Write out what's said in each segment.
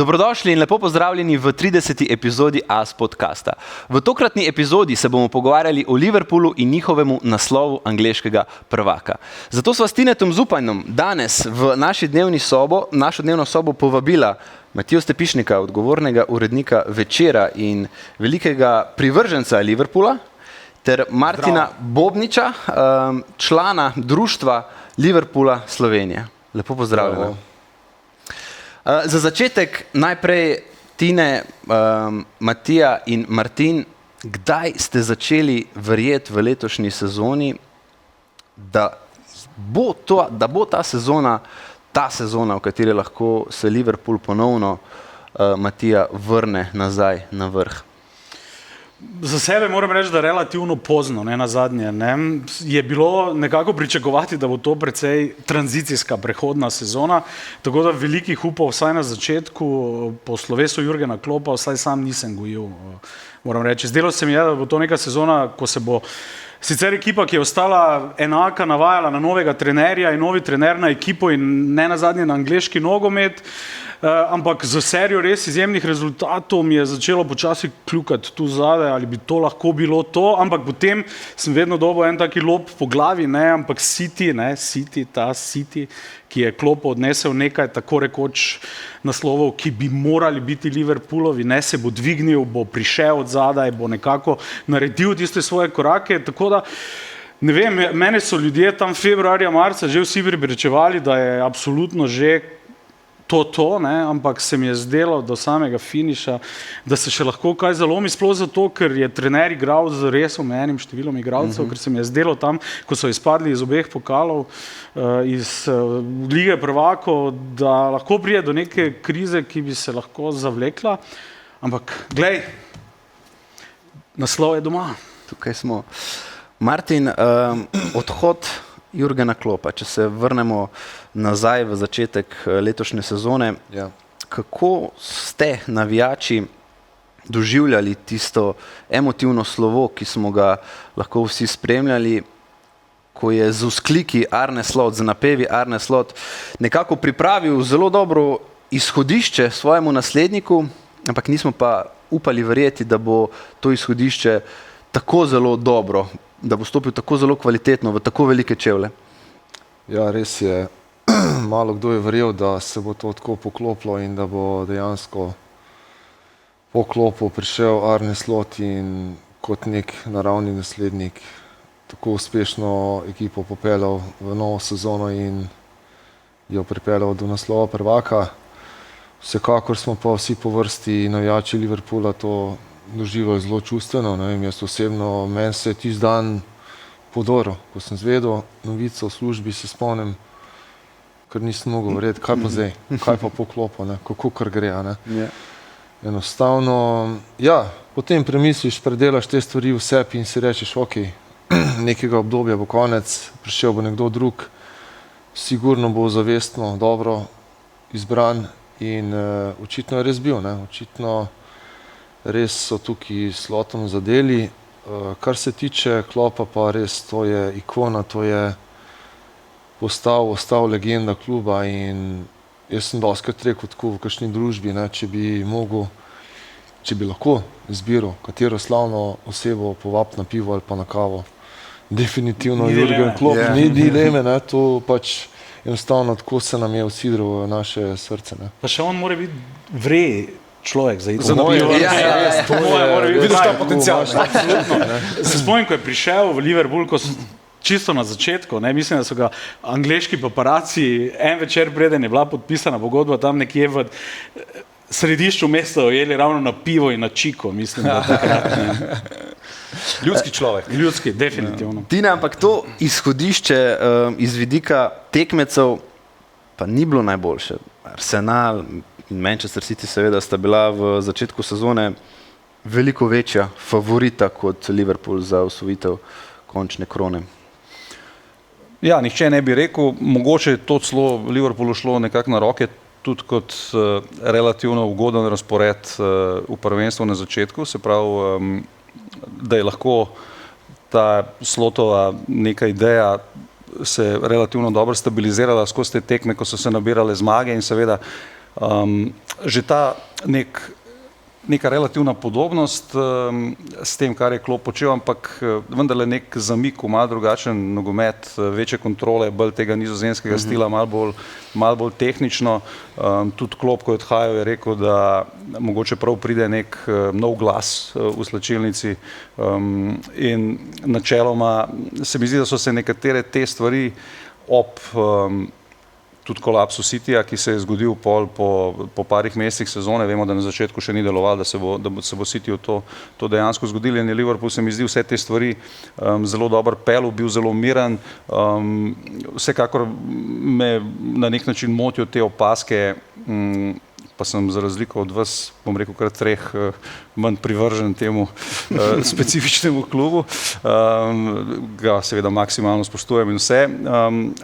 Dobrodošli in lepo pozdravljeni v 30. epizodi AS podcasta. V tokratni epizodi se bomo pogovarjali o Liverpoolu in njihovemu naslovu angleškega prvaka. Zato sva s Tinetom Zupanjom danes v našo dnevno sobo povabila Matijo Stepišnika, odgovornega urednika Večera in velikega privrženca Liverpoola, ter Martina Bobniča, člana društva Liverpoola Slovenije. Lepo pozdravljena. Za začetek najprej Tine, Matija in Martin, kdaj ste začeli verjeti v letošnji sezoni, da bo ta sezona, v kateri lahko se Liverpool ponovno, Matija, vrne nazaj na vrh? Za sebe moram reči, da relativno pozno, ne, nazadnje. Je bilo nekako pričakovati, da bo to precej tranzicijska prehodna sezona, tako da velikih upov vsaj na začetku po slovesu Jurgena Kloppa vsaj sam nisem gojil, moram reči. Zdelo se mi je, da bo to neka sezona, ko se bo sicer ekipa, ki je ostala enaka, navajala na novega trenerja in novi trener na ekipo in ne nazadnje na angleški nogomet, ampak za serijo res izjemnih rezultatov mi je začelo počasi kljukati tu zadaj, ali bi to lahko bilo to, ampak potem sem vedno dobil en taki lop po glavi, ampak City, ki je Kloppo odnesel nekaj tako rekoč naslovov, ki bi morali biti Liverpoolovi, se bo dvignil, bo prišel od zadaj, bo nekako naredil tiste svoje korake, tako da ne vem, mene so ljudje tam februarja, marca že vsi prepričevali, da je absolutno že ampak se mi je zdelo do samega finiša, da se še lahko kaj zalomi, sploh zato, ker je trener igral z res omejenim številom igralcev, ker se mi je zdelo tam, ko so izpadli iz obeh pokalov, iz Lige prvakov, da lahko pride do neke krize, ki bi se lahko zavlekla, ampak glej, naslov je doma. Tukaj smo. Martin, odhod Jurgena Kloppa, če se vrnemo nazaj v začetek letošnje sezone, kako ste navijači doživljali tisto emotivno slovo, ki smo ga lahko vsi spremljali, ko je z vzkliki Arne Slot, z napevi Arne Slot nekako pripravil zelo dobro izhodišče svojemu nasledniku, ampak nismo pa upali verjeti, da bo to izhodišče tako zelo dobro, da bo stopil tako zelo kvalitetno v tako velike čevlje. Ja, res je. Malo kdo je verjel, da se bo to tako poklopilo in da bo dejansko po Kloppu prišel Arne Slot in kot nek naravni naslednik tako uspešno ekipo popeljal v novo sezono in jo pripeljal do naslova prvaka. Vsekakor smo pa vsi po vrsti navijači Liverpoola to doživljal zelo čustveno. Jaz osebno, meni se je tisti dan podoril, ko sem zvedel novico v službi, se spomnim, ker nisem mogel verjeti, kaj pa zdaj, kaj pa po Kloppu, kako kar gre. Enostavno, potem premisliš, predelaš te stvari v sebi in si rečeš, ok, nekega obdobja bo konec, prišel bo nekdo drug, sigurno bo zavestno, dobro izbran in očitno je res bil, očitno res so tukaj s Slotom zadeli. Kar se tiče Kloppa, pa res to je ikona, to je ostal legenda kluba in jaz sem dostikrat rekel tako v kakšni družbi, če bi lahko izbiral, katero slavno osebo povabiti na pivo ali pa na kavo. Definitivno Jurgen Klopp, ni dileme, to pač enostavno tako se nam je usidral v naše srce. Pa še on mora biti človek za iti. Vidiš ta potencial. Se spomnim, ko je prišel v Liverpool, ko čisto na začetku, mislim, da so ga angleški paparaci en večer preden je bila podpisana pogodba tam nekje v središču mesta ujeli ravno na pivo in na čiko, mislim, da takrat. Ljudski človek. Ljudski, definitivno. Tine, ampak to izhodišče iz vidika tekmecev pa ni bilo najboljše. Arsenal in Manchester City seveda sta bila v začetku sezone veliko večja favorita kot Liverpool za osvojitev končne krone. Ja, nihče ne bi rekel, mogoče je to celo Liverpoolu šlo nekako na roke, tudi kot relativno ugoden razpored v prvenstvu na začetku, se pravi, da je lahko ta Slotova neka ideja se relativno dobro stabilizirala skozi te tekme, ko so se nabirale zmage in seveda Že ta neka relativna podobnost s tem, kar je Klopp počel, ampak vendarle nek zamik v malo drugačen nogomet, večje kontrole, bolj tega nizozemskega stila, malo bolj tehnično. Tudi Klopp, ko je odhajal, je rekel, da mogoče prav pride nek nov glas v slačilnici in načeloma se mi zdi, da so se nekatere te stvari ob tudi kolapsu Cityja, ki se je zgodil po parih mesecih sezone, vemo, da na začetku še ni deloval, da se bo Cityju to dejansko zgodilo in je Liverpool, se mi zdi, vse te stvari zelo dobro pelil, bil zelo miren. Vsekakor me na nek način motijo te opazke, pa sem za razliko od vas, bom rekel, kar treh manj privržen temu specifičnemu klubu. Ga seveda maksimalno spoštujem in vse.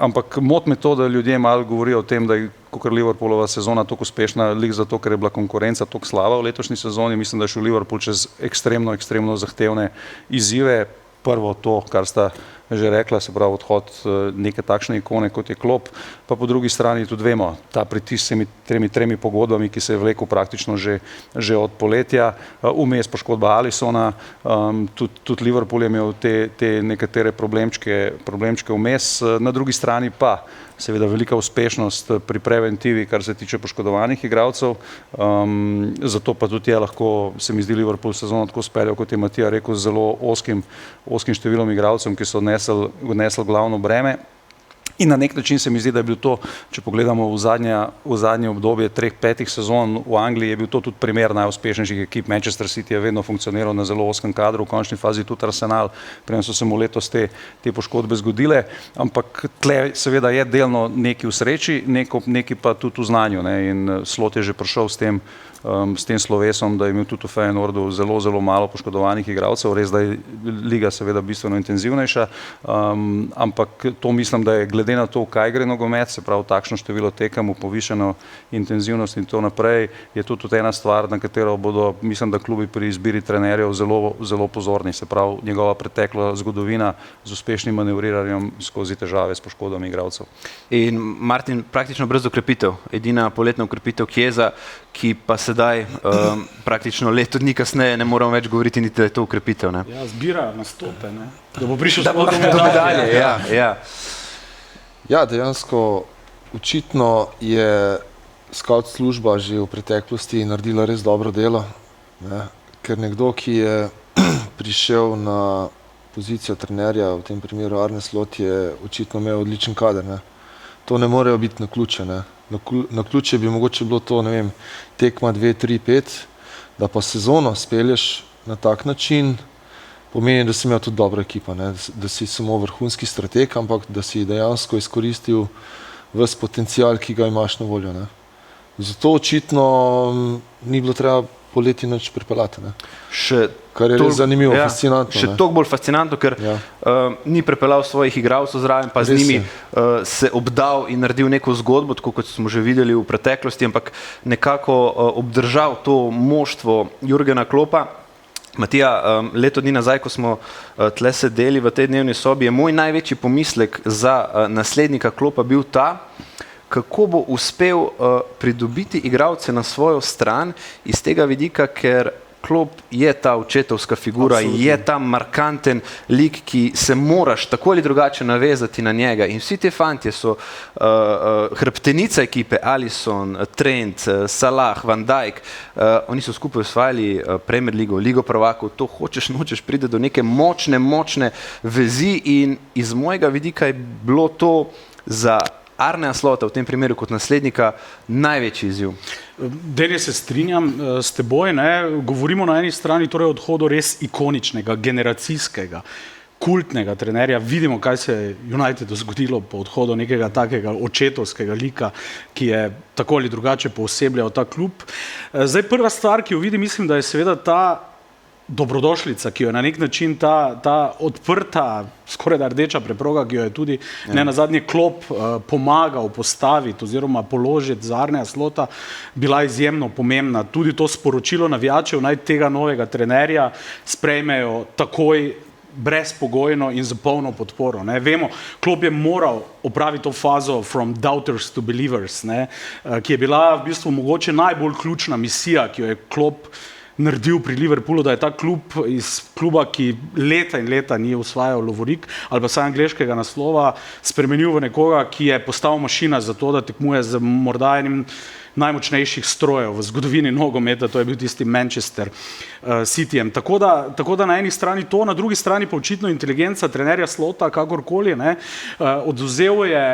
Ampak moti me to, da ljudje malo govorijo o tem, da je kakor Liverpoolova sezona toliko uspešna, lig zato, ker je bila konkurenca toliko slaba v letošnji sezoni. Mislim, da je šel Liverpool čez ekstremno zahtevne izzive. Prvo to, kar sta že rekla, se pravi odhod neke takšne ikone, kot je Klopp, pa po drugi strani tudi vemo, ta pritisk s temi tremi pogodbami, ki se je vlekel praktično že od poletja, vmes poškodba Alisona, tudi Liverpool je imel te nekatere problemčke vmes, na drugi strani pa seveda velika uspešnost pri preventivi, kar se tiče poškodovanih igralcev, zato pa tudi je lahko, se mi zdi, Liverpool sezono tako speljal, kot je Matija rekel, z zelo oskim številom igralcev, ki so odnesli glavno breme. In na nek način se mi zdi, da je bil to, če pogledamo v zadnje obdobje 3-5 sezon v Angliji, je bil to tudi primer najuspešnejših ekip. Manchester City je vedno funkcioniral na zelo oskem kadru, v končni fazi tudi Arsenal, preden so se mu letos te poškodbe zgodile, ampak tle seveda je delno neki v sreči, neki pa tudi v znanju, ne? In Slot je že prišel s tem slovesom, da je imel tudi v Feyenoordu zelo malo poškodovanih igralcev, res da je liga seveda bistveno intenzivnejša, ampak to mislim, da je glede na to, kaj gre nogomet, se pravi takšno število tekem, povišeno intenzivnost in to naprej, je to tudi ena stvar, na katero bodo, mislim, da klubi pri izbiri trenerjev zelo pozorni, se pravi njegova pretekla zgodovina z uspešnim manevriranjem skozi težave s poškodbami igralcev. In Martin, praktično brez okrepitev, edina poletna okrepitev Chiesa, ki pa sedaj praktično leto dni kasneje ne moramo več govoriti niti, da je to okrepitev. Ne? Ja, zbirajo nastope, ne? Da bo prišel do medalje. Ja. Ja, dejansko očitno je scout služba že v preteklosti naredila res dobro delo, ne? Ker nekdo, ki je prišel na pozicijo trenerja, v tem primeru Arne Slot, je očitno imel odličen kader. Ne? To ne morejo biti naključje. Ne? Naključje bi mogoče bilo to, ne vem, tekma 2, 3, 5, da pa sezono spelješ na tak način, pomeni, da si imel tudi dobro ekipo, ne? Da si samo vrhunski strateg, ampak da si dejansko izkoristil ves potencial, ki ga imaš na voljo. Ne? Zato očitno ni bilo treba poleti nič pripeljati. Kar je res zanimivo, fascinantno. Še toliko bolj fascinantno, ker ni pripeljal svojih igralcev zraven, pa z njimi se obdal in naredil neko zgodbo, tako kot smo že videli v preteklosti, ampak nekako obdržal to moštvo Jurgena Kloppa. Matija, leto dni nazaj, ko smo tle sedeli v tej dnevni sobi, je moj največji pomislek za naslednika Kloppa bil ta, kako bo uspel pridobiti igralce na svojo stran iz tega vidika, ker Klopp je ta očetovska figura, absolutno. Je ta markanten lik, ki se moraš tako ali drugače navezati na njega. In vsi te fantje so hrbtenica ekipe, Alisson, Trent, Salah, Van Dijk, oni so skupaj osvajali Premier ligo, Ligo prvakov, to hočeš, nočeš, pride do neke močne vezi in iz mojega vidika je bilo to za Arnea Slota v tem primeru kot naslednika največji izziv. Denje se strinjam s teboj, ne? Govorimo na eni strani torej o odhodu res ikoničnega, generacijskega, kultnega trenerja. Vidimo, kaj se je Unitedu zgodilo po odhodu nekega takega očetovskega lika, ki je tako ali drugače poosebljal ta klub. Zdaj prva stvar, ki jo vidim, mislim, da je seveda ta dobrodošlica, ki jo je na nek način ta odprta, skoraj da rdeča preproga, ki jo je tudi ne nazadnje Klopp pomagal postaviti oziroma položiti za Arnea Slota, bila izjemno pomembna. Tudi to sporočilo navijačev, naj tega novega trenerja sprejmejo takoj brezpogojno in za polno podporo. Ne. Vemo, klub je moral opraviti to fazo from doubters to believers, ne, ki je bila v bistvu mogoče najbolj ključna misija, ki jo je klub naredil pri Liverpoolu, da je ta klub iz kluba, ki leta in leta ni osvajal lovorik ali pa vsaj angleškega naslova, spremenil v nekoga, ki je postal mašina za to, da tekmuje z morda enim najmočnejših strojev v zgodovini nogometa, to je bil tisti Manchester Cityjem. Tako da na eni strani to, na drugi strani pa očitno inteligenca trenerja Slota, kakorkoli, ne, odvzel je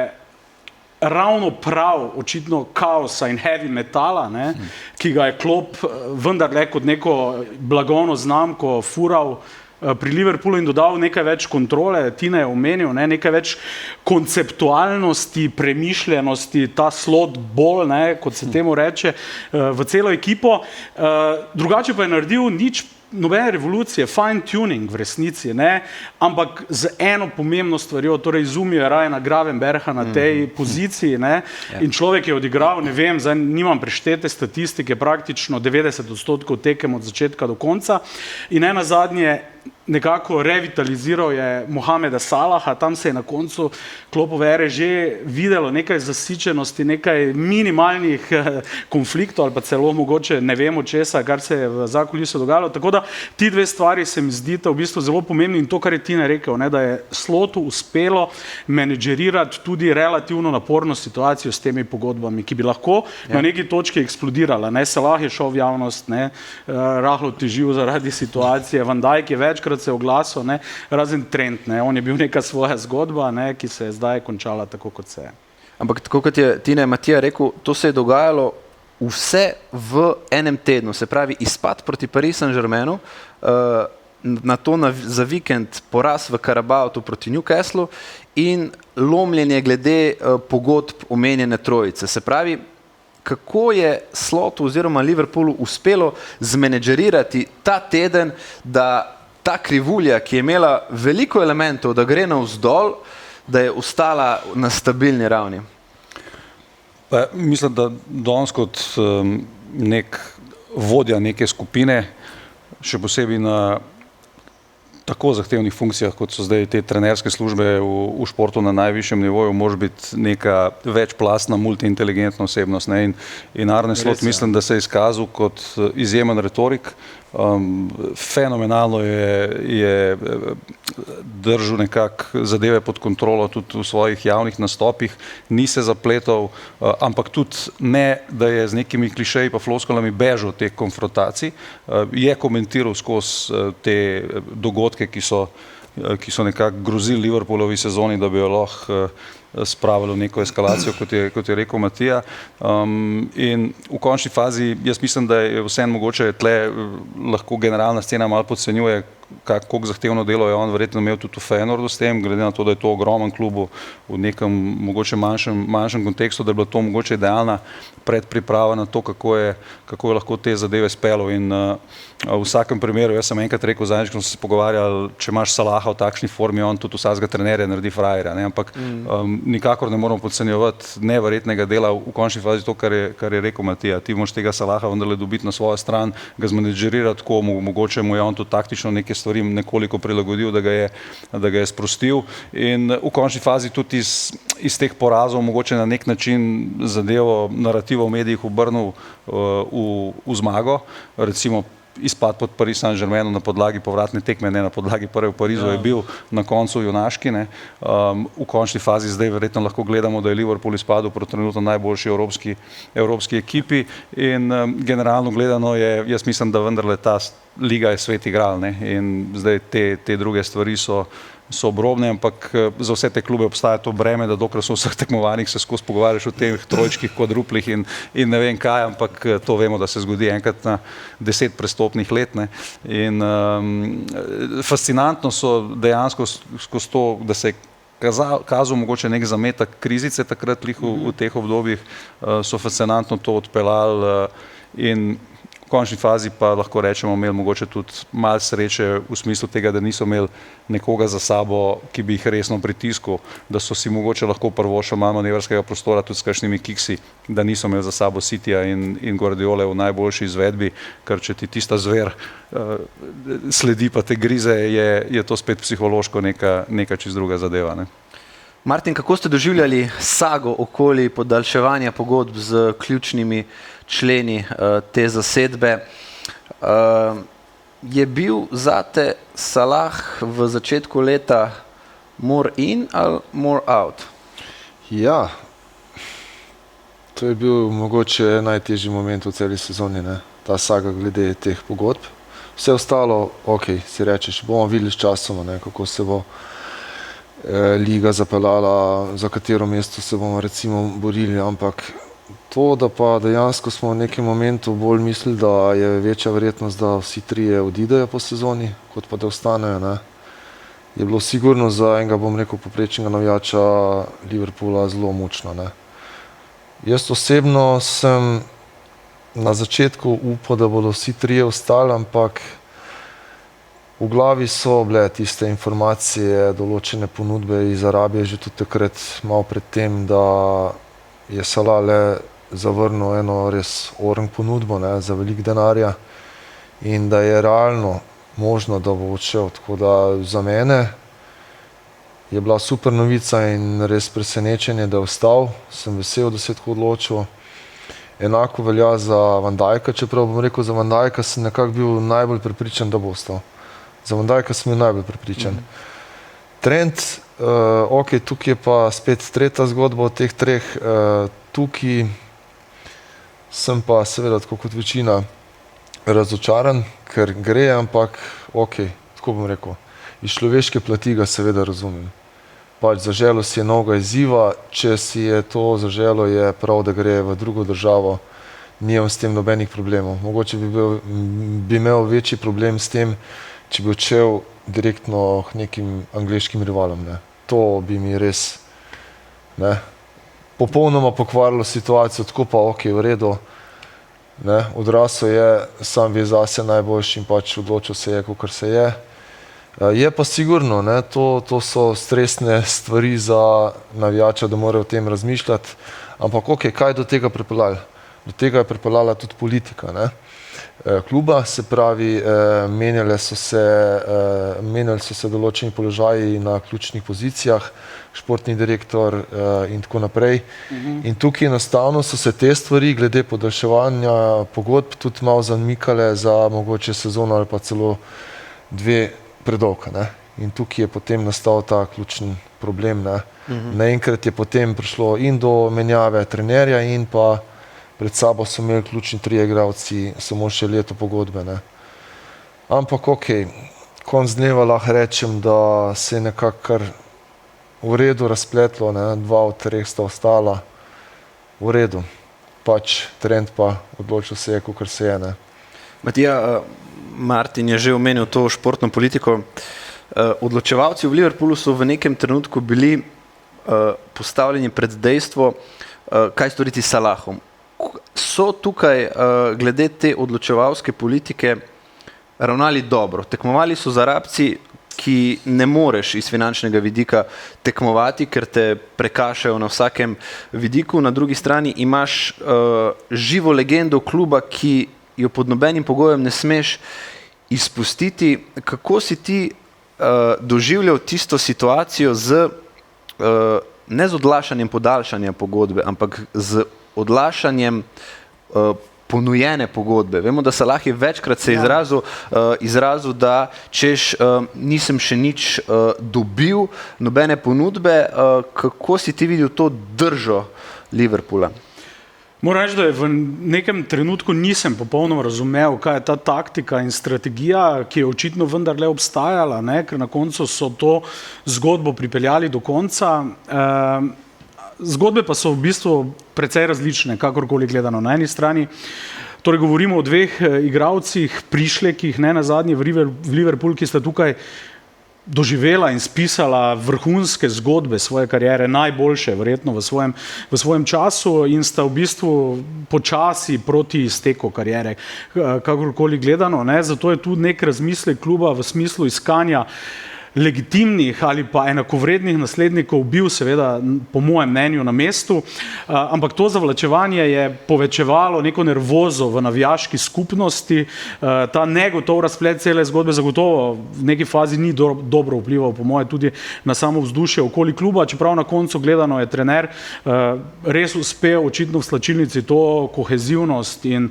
ravno prav očitno kaosa in heavy metala, ne, ki ga je klub vendarle kot neko blagovno znamko fural pri Liverpoolu in dodal nekaj več kontrole, Tine je omenil, ne, nekaj več konceptualnosti, premišljenosti, ta slot bolj, ne, kot se temu reče, v celo ekipo. Drugače pa je naredil nobene revolucije, fine tuning v resnici, ne, ampak z eno pomembno stvarjo, torej izumil je Ryana Gravenbercha na tej poziciji, ne, in človek je odigral, ne vem, zdaj nimam preštete statistike, praktično 90% tekem od začetka do konca in nenazadnje nekako revitaliziral je Mohameda Salaha, tam se je na koncu klopove ere že videlo nekaj zasičenosti, nekaj minimalnih konfliktov ali pa celo mogoče ne vemo česa, kar se je v zakulisju dogajalo, tako da ti dve stvari se mi zdita v bistvu zelo pomembni in to, kar je Tine rekel, ne, da je Slotu uspelo menedžerirati tudi relativno naporno situacijo s temi pogodbami, ki bi lahko na neki točki eksplodirala, ne, Salah je šel v javnost, ne, rahlo težil zaradi situacije, Van Dijk je večkrat se oglasil, ne, razen Trent, ne, on je bil neka svoja zgodba, ne, ki se je zdaj končala tako, kot se je. Ampak tako kot je Tine Matija rekel, to se je dogajalo vse v enem tednu, se pravi izpad proti Paris Saint-Germainu, na to za vikend poraz v Karabautu proti Newcastlu in lomljenje glede pogodb omenjene trojice. Se pravi, kako je Slotu oziroma Liverpoolu uspelo zmenedžerirati ta teden, da ta krivulja, ki je imela veliko elementov, da gre navzdol, da je ostala na stabilni ravni? Mislim, da danes kot nek vodja neke skupine, še posebej na tako zahtevnih funkcijah, kot so zdaj te trenerske službe v športu na najvišjem nivoju, može biti neka večplastna, multiinteligentna osebnost. Ne? In Arne Slot mislim, da se je izkazal kot izjemen retorik. Fenomenalno je držal nekako zadeve pod kontrolo tudi v svojih javnih nastopih, ni se zapletal, ampak tudi ne, da je z nekimi klišeji pa floskolami bežal teh konfrontacij, je komentiral skozi te dogodke, ki so nekako grozili Liverpoolovi sezoni, da bi jo lahko spravili v neko eskalacijo, kot je rekel Matija. In v končni fazi jaz mislim, da je vseeno mogoče tle lahko generalna scena malo podcenjuje, koliko zahtevno delo je on verjetno imel tudi v Feyenoordu s tem, glede na to, da je to ogromen klub v nekem mogoče manjšem kontekstu, da je bila to mogoče idealna predpriprava na to, kako je lahko te zadeve speljal. In v vsakem primeru, jaz sem enkrat rekel, zadnjič, ko smo se pogovarjali, če imaš Salaha v takšni formi, on tudi vsakega trenerja naredi frajerja, ne? Ampak nikakor ne moramo podcenjevati neverjetnega dela v končni fazi to, kar je rekel Matija. Ti moraš tega Salaha vendarle dobiti na svojo stran, ga zmenedžerirati, tako mogoče mu je on tudi taktično neke stvari nekoliko prilagodil, da ga je sprostil in v končni fazi tudi iz teh porazov mogoče na nek način zadevo narativo v medijih obrnil v zmago, recimo izpad pod Paris Saint-Germainom na podlagi povratne tekme, ne na podlagi prve v Parizu, je bil na koncu junaški. Ne. V končni fazi zdaj verjetno lahko gledamo, da je Liverpool izpadel proti trenutno najboljši evropski ekipi in generalno gledano je, jaz mislim, da vendarle ta liga je svet igral, ne. In zdaj te druge stvari so obrobne, ampak za vse te klube obstaja to breme, da dokler so v vseh tekmovanjih se skozi pogovarjaš o teh trojčkih, kvadruplih in ne vem kaj, ampak to vemo, da se zgodi enkrat na 10 prestopnih let. Ne. In fascinantno so dejansko skozi to, da se je kazal mogoče nek zametek krizice takrat v teh obdobjih, so fascinantno to odpeljali in v končni fazi pa lahko rečemo, imeli mogoče tudi malo sreče v smislu tega, da niso imeli nekoga za sabo, ki bi jih resno pritiskal, da so si mogoče lahko privoščili malo manevrskega prostora tudi s kakšnimi kiksi, da niso imeli za sabo Cityja in Guardiole v najboljši izvedbi, ker če ti tista zver sledi pa te grize, je to spet psihološko neka čist druga zadeva. Ne? Martin, kako ste doživljali sago okoli podaljševanja pogodb z ključnimi členi te zasedbe? Je bil zate Salah v začetku leta more in ali more out? Ja, to je bil mogoče najtežji moment v celi sezoni, ne? Ta saga glede teh pogodb. Vse ostalo, ok, si rečeš, bomo videli s časom, ne, kako se bo liga zapeljala, za katero mesto se bomo recimo borili, ampak to, da pa dejansko smo v nekem momentu bolj mislili, da je večja verjetnost, da vsi trije odidejo po sezoni, kot pa da ostanejo, ne, je bilo sigurno za enega, bom rekel, poprečnega navijača Liverpoola zelo mučno, ne. Jaz osebno sem na začetku upal, da bodo vsi trije ostali, ampak v glavi so bile tiste informacije, določene ponudbe iz Arabije že tudi takrat malo pred tem, da je Salah le zavrnil eno res oren ponudbo, ne, za veliko denarja in da je realno možno, da bo odšel. Tako da za mene je bila super novica in res presenečenje, da je ostal. Sem vesel, da se je tako odločil. Enako velja za Van Dijka, čeprav bom rekel, za Van Dijka sem nekako bil najbolj prepričan, da bo ostal. Za Van Dijka sem bil najbolj prepričan. Trent, ok, tukaj je pa spet tretja zgodba od teh treh. Tukaj sem pa seveda, tako kot večina, razočaran, ker gre, ampak ok, tako bom rekel, iz človeške plati ga seveda razumem. Pač zaželel si je novega izziva, če si je to zaželel, je prav, da gre v drugo državo, nimam s tem nobenih problemov. Mogoče bi imel večji problem s tem, če bi odšel direktno k nekim angleškim rivalom. Ne. To bi mi res popolnoma pokvarilo situacijo, tako pa ok, v redu. Ne. Odrasel je, sam ve zase najboljši in pač odločil se je, kakor se je. Je pa sigurno, ne, to so stresne stvari za navijača, da morajo o tem razmišljati, ampak ok, kaj je do tega pripeljalo? Do tega je pripeljala tudi politika, ne. Kluba, se pravi, menjali so se določeni položaji na ključnih pozicijah, športni direktor in tako naprej. In tukaj enostavno so se te stvari glede podaljševanja pogodb tudi malo zamikale za mogoče sezono ali pa celo dve predolga, ne. In tukaj je potem nastal ta ključen problem, ne. Naenkrat je potem prišlo in do menjave trenerja in pa pred sabo so imeli ključni trije igralci samo še leto pogodbe, ne. Ampak ok, konec dneva lahko rečem, da se je nekako kar v redu razpletlo, ne. 2 od 3 sta ostala v redu. Pač Trent pa odločil se je, kakor se je, ne. Matija, Martin je že omenil to športno politiko. Odločevalci v Liverpoolu so v nekem trenutku bili postavljeni pred dejstvo, kaj storiti s Salahom. So tukaj glede te odločevalske politike ravnali dobro. Tekmovali so z Arabci, ki ne moreš iz finančnega vidika tekmovati, ker te prekašajo na vsakem vidiku. Na drugi strani imaš živo legendo kluba, ki jo pod nobenim pogojem ne smeš izpustiti. Kako si ti doživljal tisto situacijo ne z odlašanjem podaljšanja pogodbe, ampak z odlašanjem ponujene pogodbe? Vemo, da Salah je večkrat se izrazil, da češ nisem še nič dobil, nobene ponudbe. Kako si ti videl to držo Liverpoola? Moram reči, da v nekem trenutku nisem popolnoma razumel, kaj je ta taktika in strategija, ki je očitno vendarle obstajala, ne? Ker na koncu so to zgodbo pripeljali do konca. Zgodbe pa so v bistvu precej različne, kakorkoli gledano. Na eni strani, torej govorimo o dveh igralcih, prišlekih, ne nazadnje v Liverpool, ki sta tukaj doživela in spisala vrhunske zgodbe svoje kariere, najboljše verjetno v svojem času in sta v bistvu počasi proti izteku kariere, kakorkoli gledano, ne. Zato je tudi nek razmislek kluba v smislu iskanja legitimnih ali pa enakovrednih naslednikov bil seveda po mojem mnenju na mestu, ampak to zavlačevanje je povečevalo neko nervozo v navijaški skupnosti, ta negotov razplet cele zgodbe zagotovo v neki fazi ni dobro vplival po moje tudi na samo vzdušje okoli kluba, čeprav na koncu gledano je trener res uspel očitno v slačilnici to kohezivnost in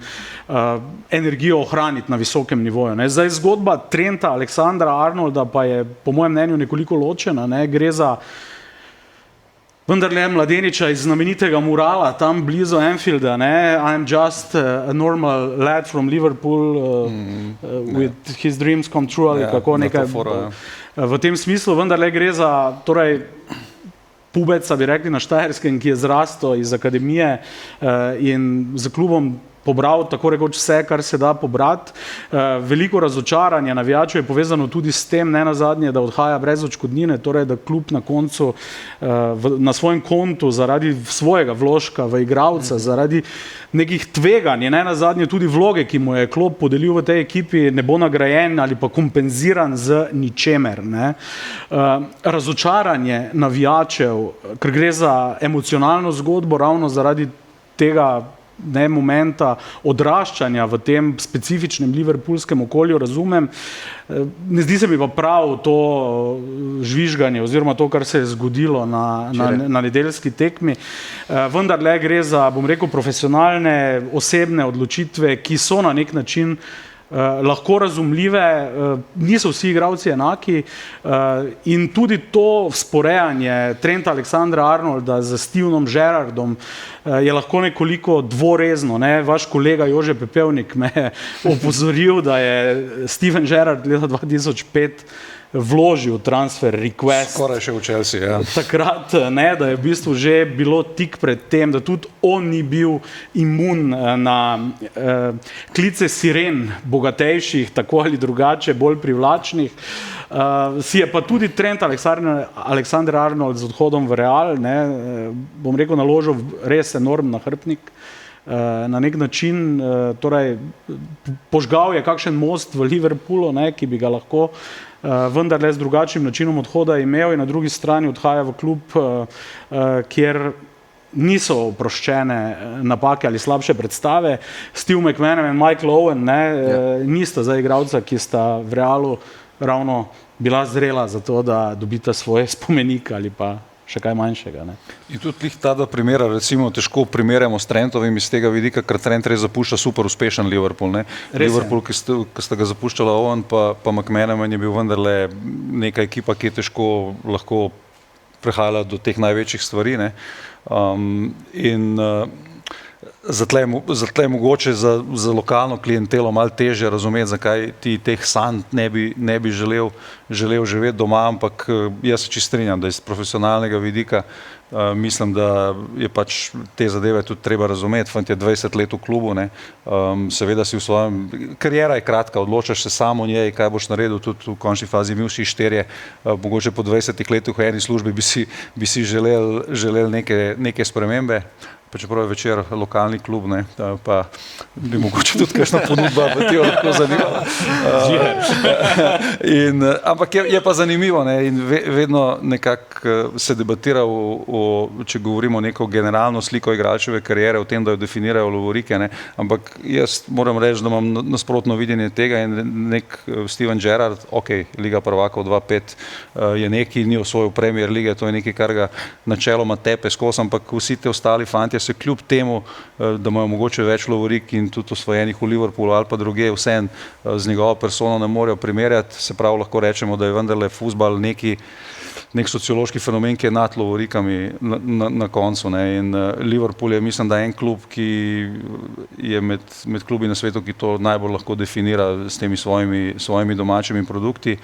energijo ohraniti na visokem nivoju, ne. Zdaj zgodba Trenta Aleksandra Arnolda pa je po mojem mnenju nekoliko ločena, ne. Gre za vendarle mladeniča iz znamenitega murala tam blizu Anfielda, ne. I'm just a normal lad from Liverpool with his dreams come true ali kako nekaj v tem smislu, vendarle gre za torej pubeca, bi rekli na Štajerskem, ki je zrastel iz akademije in za klubom pobral tako rekoč vse, kar se da pobrati. Veliko razočaranja navijačev je povezano tudi s tem, ne nazadnje, da odhaja brez odškodnine, torej da klub na koncu na svojem kontu zaradi svojega vložka v igralca, zaradi nekih tveganj, ne nazadnje tudi vloge, ki mu je klub podelil v tej ekipi, ne bo nagrajen ali pa kompenziran z ničemer, ne. Razočaranje navijačev, ker gre za emocionalno zgodbo, ravno zaradi tega ne momenta odraščanja v tem specifičnem liverpoolskem okolju, razumem. Ne zdi se mi pa prav to žvižganje oziroma to, kar se je zgodilo na nedeljski tekmi. Vendarle gre za, bom rekel, profesionalne osebne odločitve, ki so na nek način lahko razumljive, niso vsi igralci enaki in tudi to vzporejanje Trenta Aleksandra Arnolda z Stevenom Gerrardom je lahko nekoliko dvorezno, ne. Vaš kolega Jože Pepevnik me je opozoril, da je Steven Gerrard leta 2005 vložil transfer request. Skoraj še v Chelsea, ja. Takrat, ne, da je v bistvu že bilo tik pred tem, da tudi on ni bil imun na klice siren bogatejših, tako ali drugače, bolj privlačnih. Si je pa tudi Trent Alexander Arnold z odhodom v Real, ne, bom rekel, naložil res enorm nahrbtnik. Na nek način, torej požgal je kakšen most v Liverpoolu, ne, ki bi ga lahko vendarle z drugačnim načinom odhoda imel in na drugi strani odhaja v klub, kjer niso oproščene napake ali slabše predstave. Steve McManaman in Michael Owen, ne, nista za igralca, ki sta v Realu ravno bila zrela za to, da dobita svoje spomenik ali pa še kaj manjšega, ne. In tudi ta dva primera, recimo, težko primerjamo s Trentovim iz tega vidika, ker Trent res zapušča super uspešen Liverpool, ne. Liverpool, ki sta ga zapuščala Owen pa McManaman, je bil vendarle neka ekipa, ki je težko lahko prehajala do teh največjih stvari, ne. Zato je mogoče za lokalno klientelo malo težje razumeti, zakaj ti teh sanj ne bi želel živeti doma, ampak jaz se čisto strinjam, da iz profesionalnega vidika mislim, da je pač te zadeve tudi treba razumeti. Fant je 20 let v klubu, ne, seveda si v svojem, kariera je kratka, odločaš se samo o njej, kaj boš naredil, tudi v končni fazi imel vsi štirje, mogoče po 20 letih v eni službi bi si želel neke spremembe. Pa čeprav je večer lokalni klub, ne, pa bi mogoče tudi kakšna ponudba v te lahko zanimala. Ampak je pa zanimivo, ne, in vedno nekako se debatira če govorimo neko generalno sliko igralčeve kariere, o tem, da jo definirajo lovorike, ne, ampak jaz moram reči, da imam nasprotno videnje tega in nek Steven Gerrard, ok, Liga prvakov 2-5 je neki, ni osvojil Premier lige, to je nekaj, kar ga načeloma tepe skozi, ampak vsi te ostali fantje se kljub temu, da imajo mogoče več lovorik in tudi osvojenih v Liverpoolu ali pa druge, vseeno z njegovo persono ne morejo primerjati, se pravi lahko rečemo, da je vendarle fuzbal nek sociološki fenomen, ki je nad lovorikami na koncu, ne, in Liverpool je, mislim, da en klub, ki je med klubi na svetu, ki to najbolj lahko definira s temi svojimi domačimi produkti.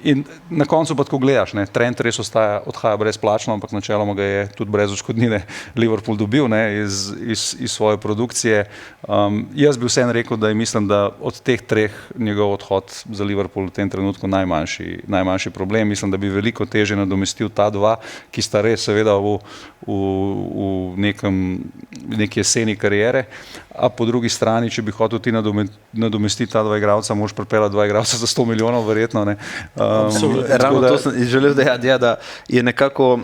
In na koncu pa tako gledaš, ne, Trent res odhaja brezplačno, ampak načeloma ga je tudi brez odškodnine Liverpool dobil, ne, iz svoje produkcije. Jaz bi vseeno rekel, da mislim, da od teh treh njegov odhod za Liverpool v tem trenutku najmanjši problem. Mislim, da bi veliko težje nadomestil ta dva, ki sta res seveda v neki jeseni kariere, a po drugi strani, če bi hotel ti nadomestiti ta dva igralca, moraš pripeljati dva igralca za 100 milijonov, verjetno, ne. Ravno to sem želel dejati, da je nekako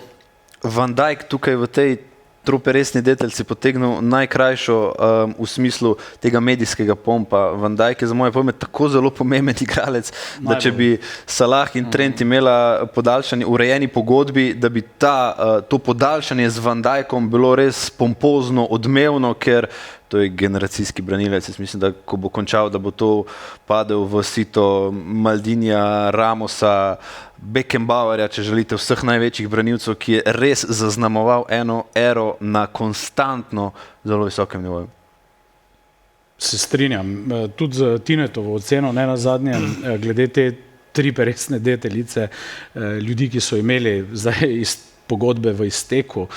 Van Dijk tukaj v tej troperesni deteljci potegnil najkrajšo v smislu tega medijskega pompa. Van Dijk je za moje pojme tako zelo pomemben igralec, da če bi Salah in Trent imela podaljšanje, urejeni pogodbi, da bi to podaljšanje z Van Dijkom bilo res pompozno, odmevno, ker to je generacijski branilec. Jaz mislim, da ko bo končal, da bo to padel v sito Maldinija, Ramosa, Beckenbauerja, če želite, vseh največjih branilcev, ki je res zaznamoval eno ero na konstantno zelo visokem nivoju. Se strinjam. Tudi z Tinetovo oceno, ne nazadnje, glede te triperesne deteljice, ljudi, ki so imeli zdaj pogodbe v izteku.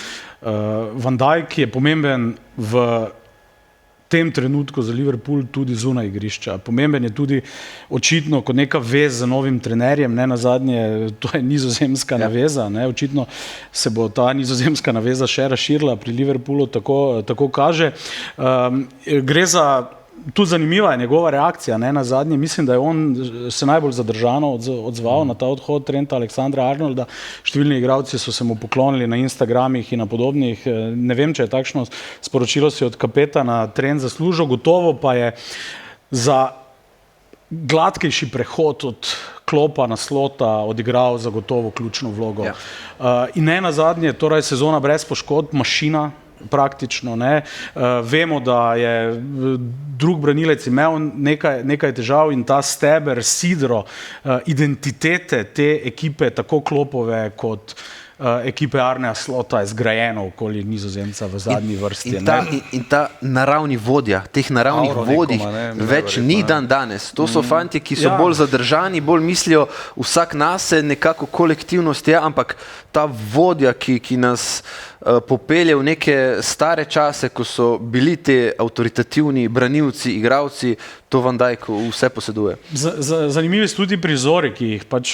Van Dijk je pomemben v tem trenutku za Liverpool tudi zunaj igrišča. Pomemben je tudi očitno kot neka vez z novim trenerjem, ne nazadnje, to je nizozemska naveza, ne, očitno se bo ta nizozemska naveza še razširila pri Liverpoolu, tako kaže. Gre za tudi zanimiva je njegova reakcija, ne, na zadnje. Mislim, da je on se najbolj zadržano odzval na ta odhod Trenta Alexandra-Arnolda. Številni igralci so se mu poklonili na Instagramih in na podobnih. Ne vem, če je takšno sporočilo si od kapetana Trent zaslužil. Gotovo pa je za gladkejši prehod od Kloppa na Slota odigral zagotovo ključno vlogo. Ja. In ne nazadnje, torej sezona brez poškodb, mašina, praktično, ne. Vemo, da je drug branilec imel nekaj težav in ta steber, sidro identitete te ekipe, tako Kloppove kot ekipe Arnea Slota je zgrajeno okoli Nizozemca v zadnji vrsti. In ta naravni vodja, teh naravnih vodij več ni dan danes. To so fantje, ki so bolj zadržani, bolj mislijo vsak nase, nekako kolektivnost je, ampak ta vodja, ki nas popelje v neke stare čase, ko so bili te avtoritativni branilci, igravci, to Van Dijk vse poseduje. Zanimivi so tudi prizori, ki jih pač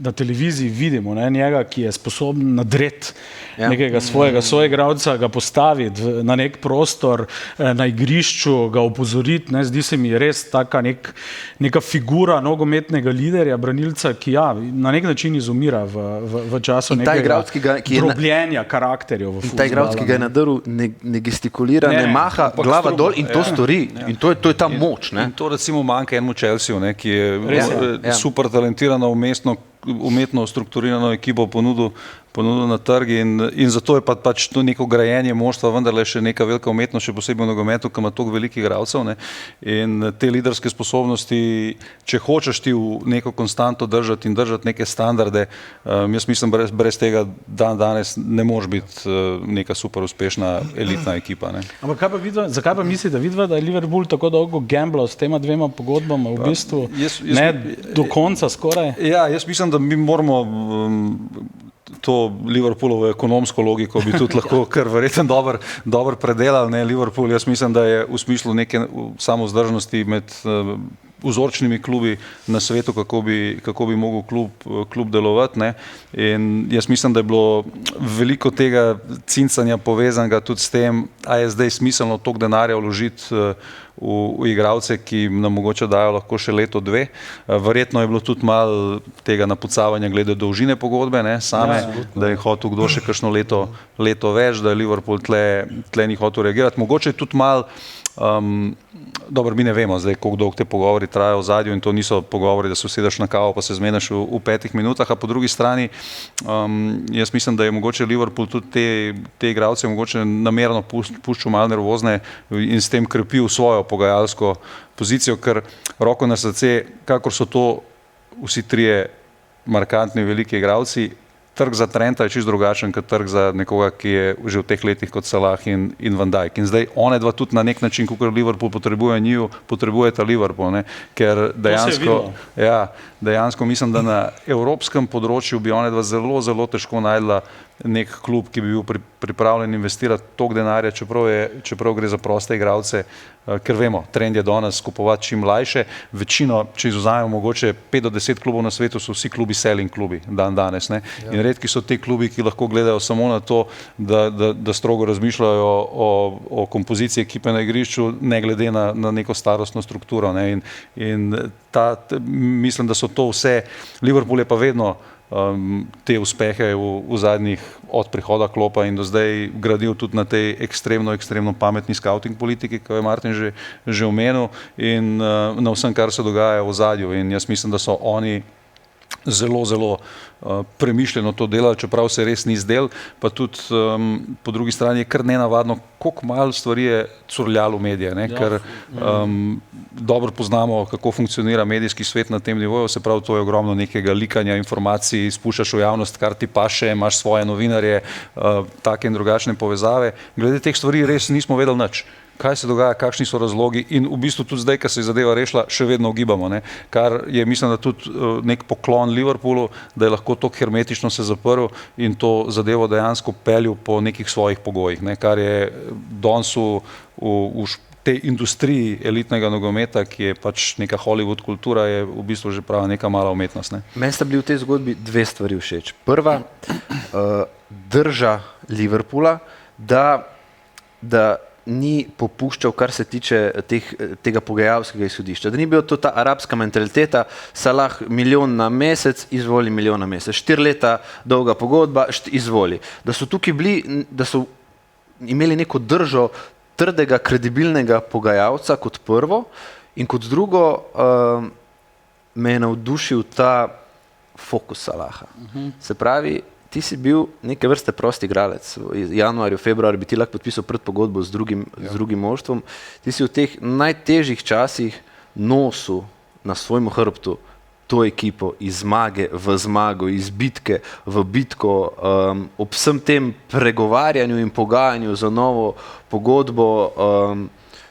na televiziji vidimo, ne? Njega, ki je sposoben nadreti nekega svojega soigralca, ga postaviti na nek prostor, na igrišču, ga opozoriti. Zdi se mi res taka neka figura nogometnega liderja, branilca, ki na nek način izumira v času nekega drobljenja karakterjev v futbalu. In ta igralec, ki ga je nadrl, ne gestikulira, ne maha, glava dol in to stori. In to je ta moč. In to recimo manjka enemu Chelsea, ki je super talentirano umetno strukturirano ekipo ponudil na trgi in zato je pač to neko grajenje moštva vendarle še neka velika umetnost, še posebej v nogometu, ki ima toliko velikih igralcev, ne. In te liderske sposobnosti, če hočeš ti v neko konstanto držati in držati neke standarde, jaz mislim, brez tega danes ne moreš biti neka super uspešna elitna ekipa, ne. Ampak zakaj pa mislite, vidva, da je Liverpool tako dolgo gamblal s tema dvema pogodbama v bistvu, ne do konca skoraj? Ja, jaz mislim, da mi moramo to Liverpoolovo ekonomsko logiko bi tudi lahko kar verjetno dobro predelali, ne, Liverpool, jaz mislim, da je v smislu neke samozdržnosti med vzorčnimi klubi na svetu, kako bi mogel klub delovati, ne, in jaz mislim, da je bilo veliko tega cincanja povezanega tudi s tem, a je zdaj smiselno toliko denarja vložiti v igralce, ki nam mogoče dajo lahko še leto, dve. Verjetno je bilo tudi malo tega napucavanja glede dolžine pogodbe, ne, same, da je hotel kdo še kakšno leto več, da je Liverpool tle ni hotel reagirati. Mogoče je tudi malo, dobro, mi ne vemo zdaj, koliko dolgo te pogovori trajajo v zadju in to niso pogovori, da se usedeš na kavo pa se zmeniš v 5 minutah, a po drugi strani jaz mislim, da je mogoče Liverpool tudi te igralce mogoče namerno puščal malo nervozne in s tem krepil svojo pogajalsko pozicijo, ker roko na srce, kakor so to vsi trije markantni veliki igralci, trg za Trenta je čisto drugačen kot trg za nekoga, ki je že v teh letih kot Salah in Van Dijk. In zdaj one dva tudi na nek način, kot Liverpool potrebuje njiju, potrebujeta Liverpool, ne? Ker dejansko mislim, da na evropskem področju bi one dva zelo, zelo težko najdla nek klub, ki bi bil pripravljen investirati toliko denarja, čeprav gre za proste igralce, ker vemo, trend je danes kupovati čim mlajše. Večino, če izvzamemo mogoče 5 do 10 klubov na svetu, so vsi klubi selling klubi danes. Ne? Ja. In redki so ti klubi, ki lahko gledajo samo na to, da strogo razmišljajo o kompoziciji ekipe na igrišču, ne glede na neko starostno strukturo. Ne? In mislim, da so to vse. Liverpool je pa vedno te uspehe v zadnjih od prihoda Kloppa in do zdaj gradil tudi na tej ekstremno pametni scouting politiki, ki jo je Martin že omenil, in na vsem, kar se dogaja v ozadju. In jaz mislim, da so oni zelo premišljeno to delali, čeprav se res ni zdel, pa tudi po drugi strani je kar nenavadno, koliko malo stvari je curljalo v medije, ne? Ker dobro poznamo, kako funkcionira medijski svet na tem nivoju, se pravi, to je ogromno nekega likanja informacij, spuščaš v javnost, kar ti paše, imaš svoje novinarje, take in drugačne povezave. Glede teh stvari res nismo vedeli nič. Kaj se dogaja, kakšni so razlogi, in v bistvu tudi zdaj, ko se je zadeva rešila, še vedno ugibamo, ne? Kar je, mislim, da tudi nek poklon Liverpoolu, da je lahko tako hermetično se zaprl in to zadevo dejansko peljal po nekih svojih pogojih, ne? Kar je danes v tej industriji elitnega nogometa, ki je pač neka Hollywood kultura, je v bistvu že prava neka mala umetnost. Ne? Meni sta bili v tej zgodbi dve stvari všeč. Prva, drža Liverpoola, da ni popuščal, kar se tiče tega pogajalskega izhodišča. Da ni bil to ta arabska mentaliteta, Salah milijon na mesec, izvoli milijon na mesec. 4 leta dolga pogodba, izvoli. Da so tukaj bili, da so imeli neko držo trdega, kredibilnega pogajalca kot prvo, in kot drugo me je navdušil ta fokus Salaha. Se pravi, ti si bil neke vrste prosti igralec. V januarju, februarju bi ti lahko podpisal predpogodbo z drugim moštvom. Ti si v teh najtežjih časih nosil na svojemu hrbtu to ekipo iz zmage v zmago, iz bitke v bitko, ob vsem tem pregovarjanju in pogajanju za novo pogodbo,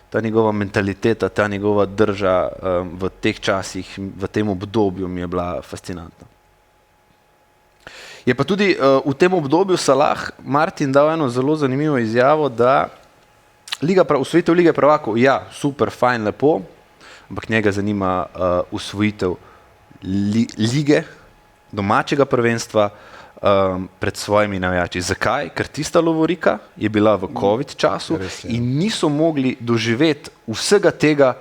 ta njegova mentaliteta, ta njegova drža v teh časih, v tem obdobju mi je bila fascinantna. Je pa tudi v tem obdobju Salah Martin dal eno zelo zanimivo izjavo, da osvojitev Lige prvakov, ja, super, fajn, lepo, ampak njega zanima osvojitev lige, domačega prvenstva pred svojimi navijači. Zakaj? Ker tista lovorika je bila v COVID času in niso mogli doživeti vsega tega,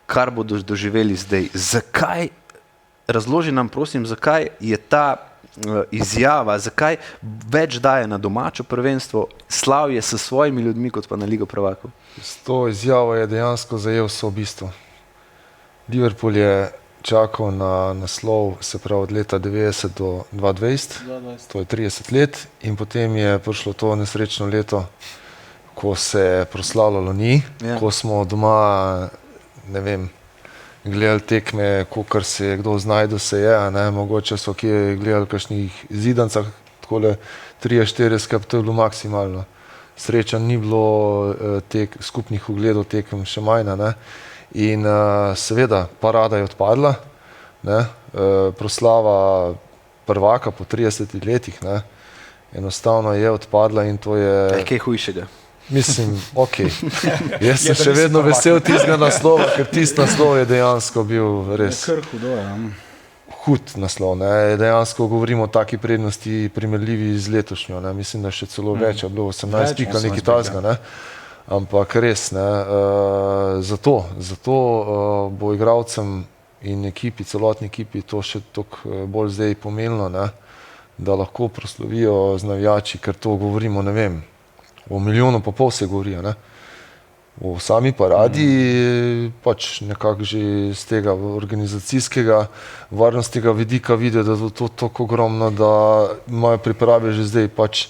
kar bodo doživeli zdaj. Zakaj? Razloži nam, prosim, zakaj je ta izjava, zakaj več daje na domačo prvenstvo, slavje s svojimi ljudmi, kot pa na Ligo prvakov? S to izjavo je dejansko zajel vse v bistvu. Liverpool je čakal na naslov, se pravi od leta 90 do 2020, to je 30 let, in potem je prišlo to nesrečno leto, ko se je proslavljalo ni, ko smo doma, ne vem, gledali tekme, kakor se je kdo znajdel, se je, ne, mogoče so kje gledali v kakšnih zidancah, takole 3-4, to je bilo maksimalno. Sreča ni bilo skupnih ogledov tekem še manj, ne. In seveda, parada je odpadla, ne, proslava prvaka po 30 letih, ne, enostavno je odpadla in to je... Kaj hujšega? Mislim, okej. Jaz sem še vedno vesel tistega naslova, ker tisti naslov je dejansko bil res hud naslov. Dejansko govorimo o taki prednosti primerljivi z letošnjo. Mislim, da še celo več, je bilo 18 pik ali nekaj takega. Ampak res, zato bo igralcem in ekipi, celotni ekipi to še toliko bolj zdaj pomenilo, da lahko proslovijo z navijači, ker to govorimo, ne vem, o 1,5 milijona se govorijo, ne. V sami paradi pač nekako že z tega organizacijskega, varnostnega vidika vidijo, da je to tako ogromno, da imajo priprave že zdaj pač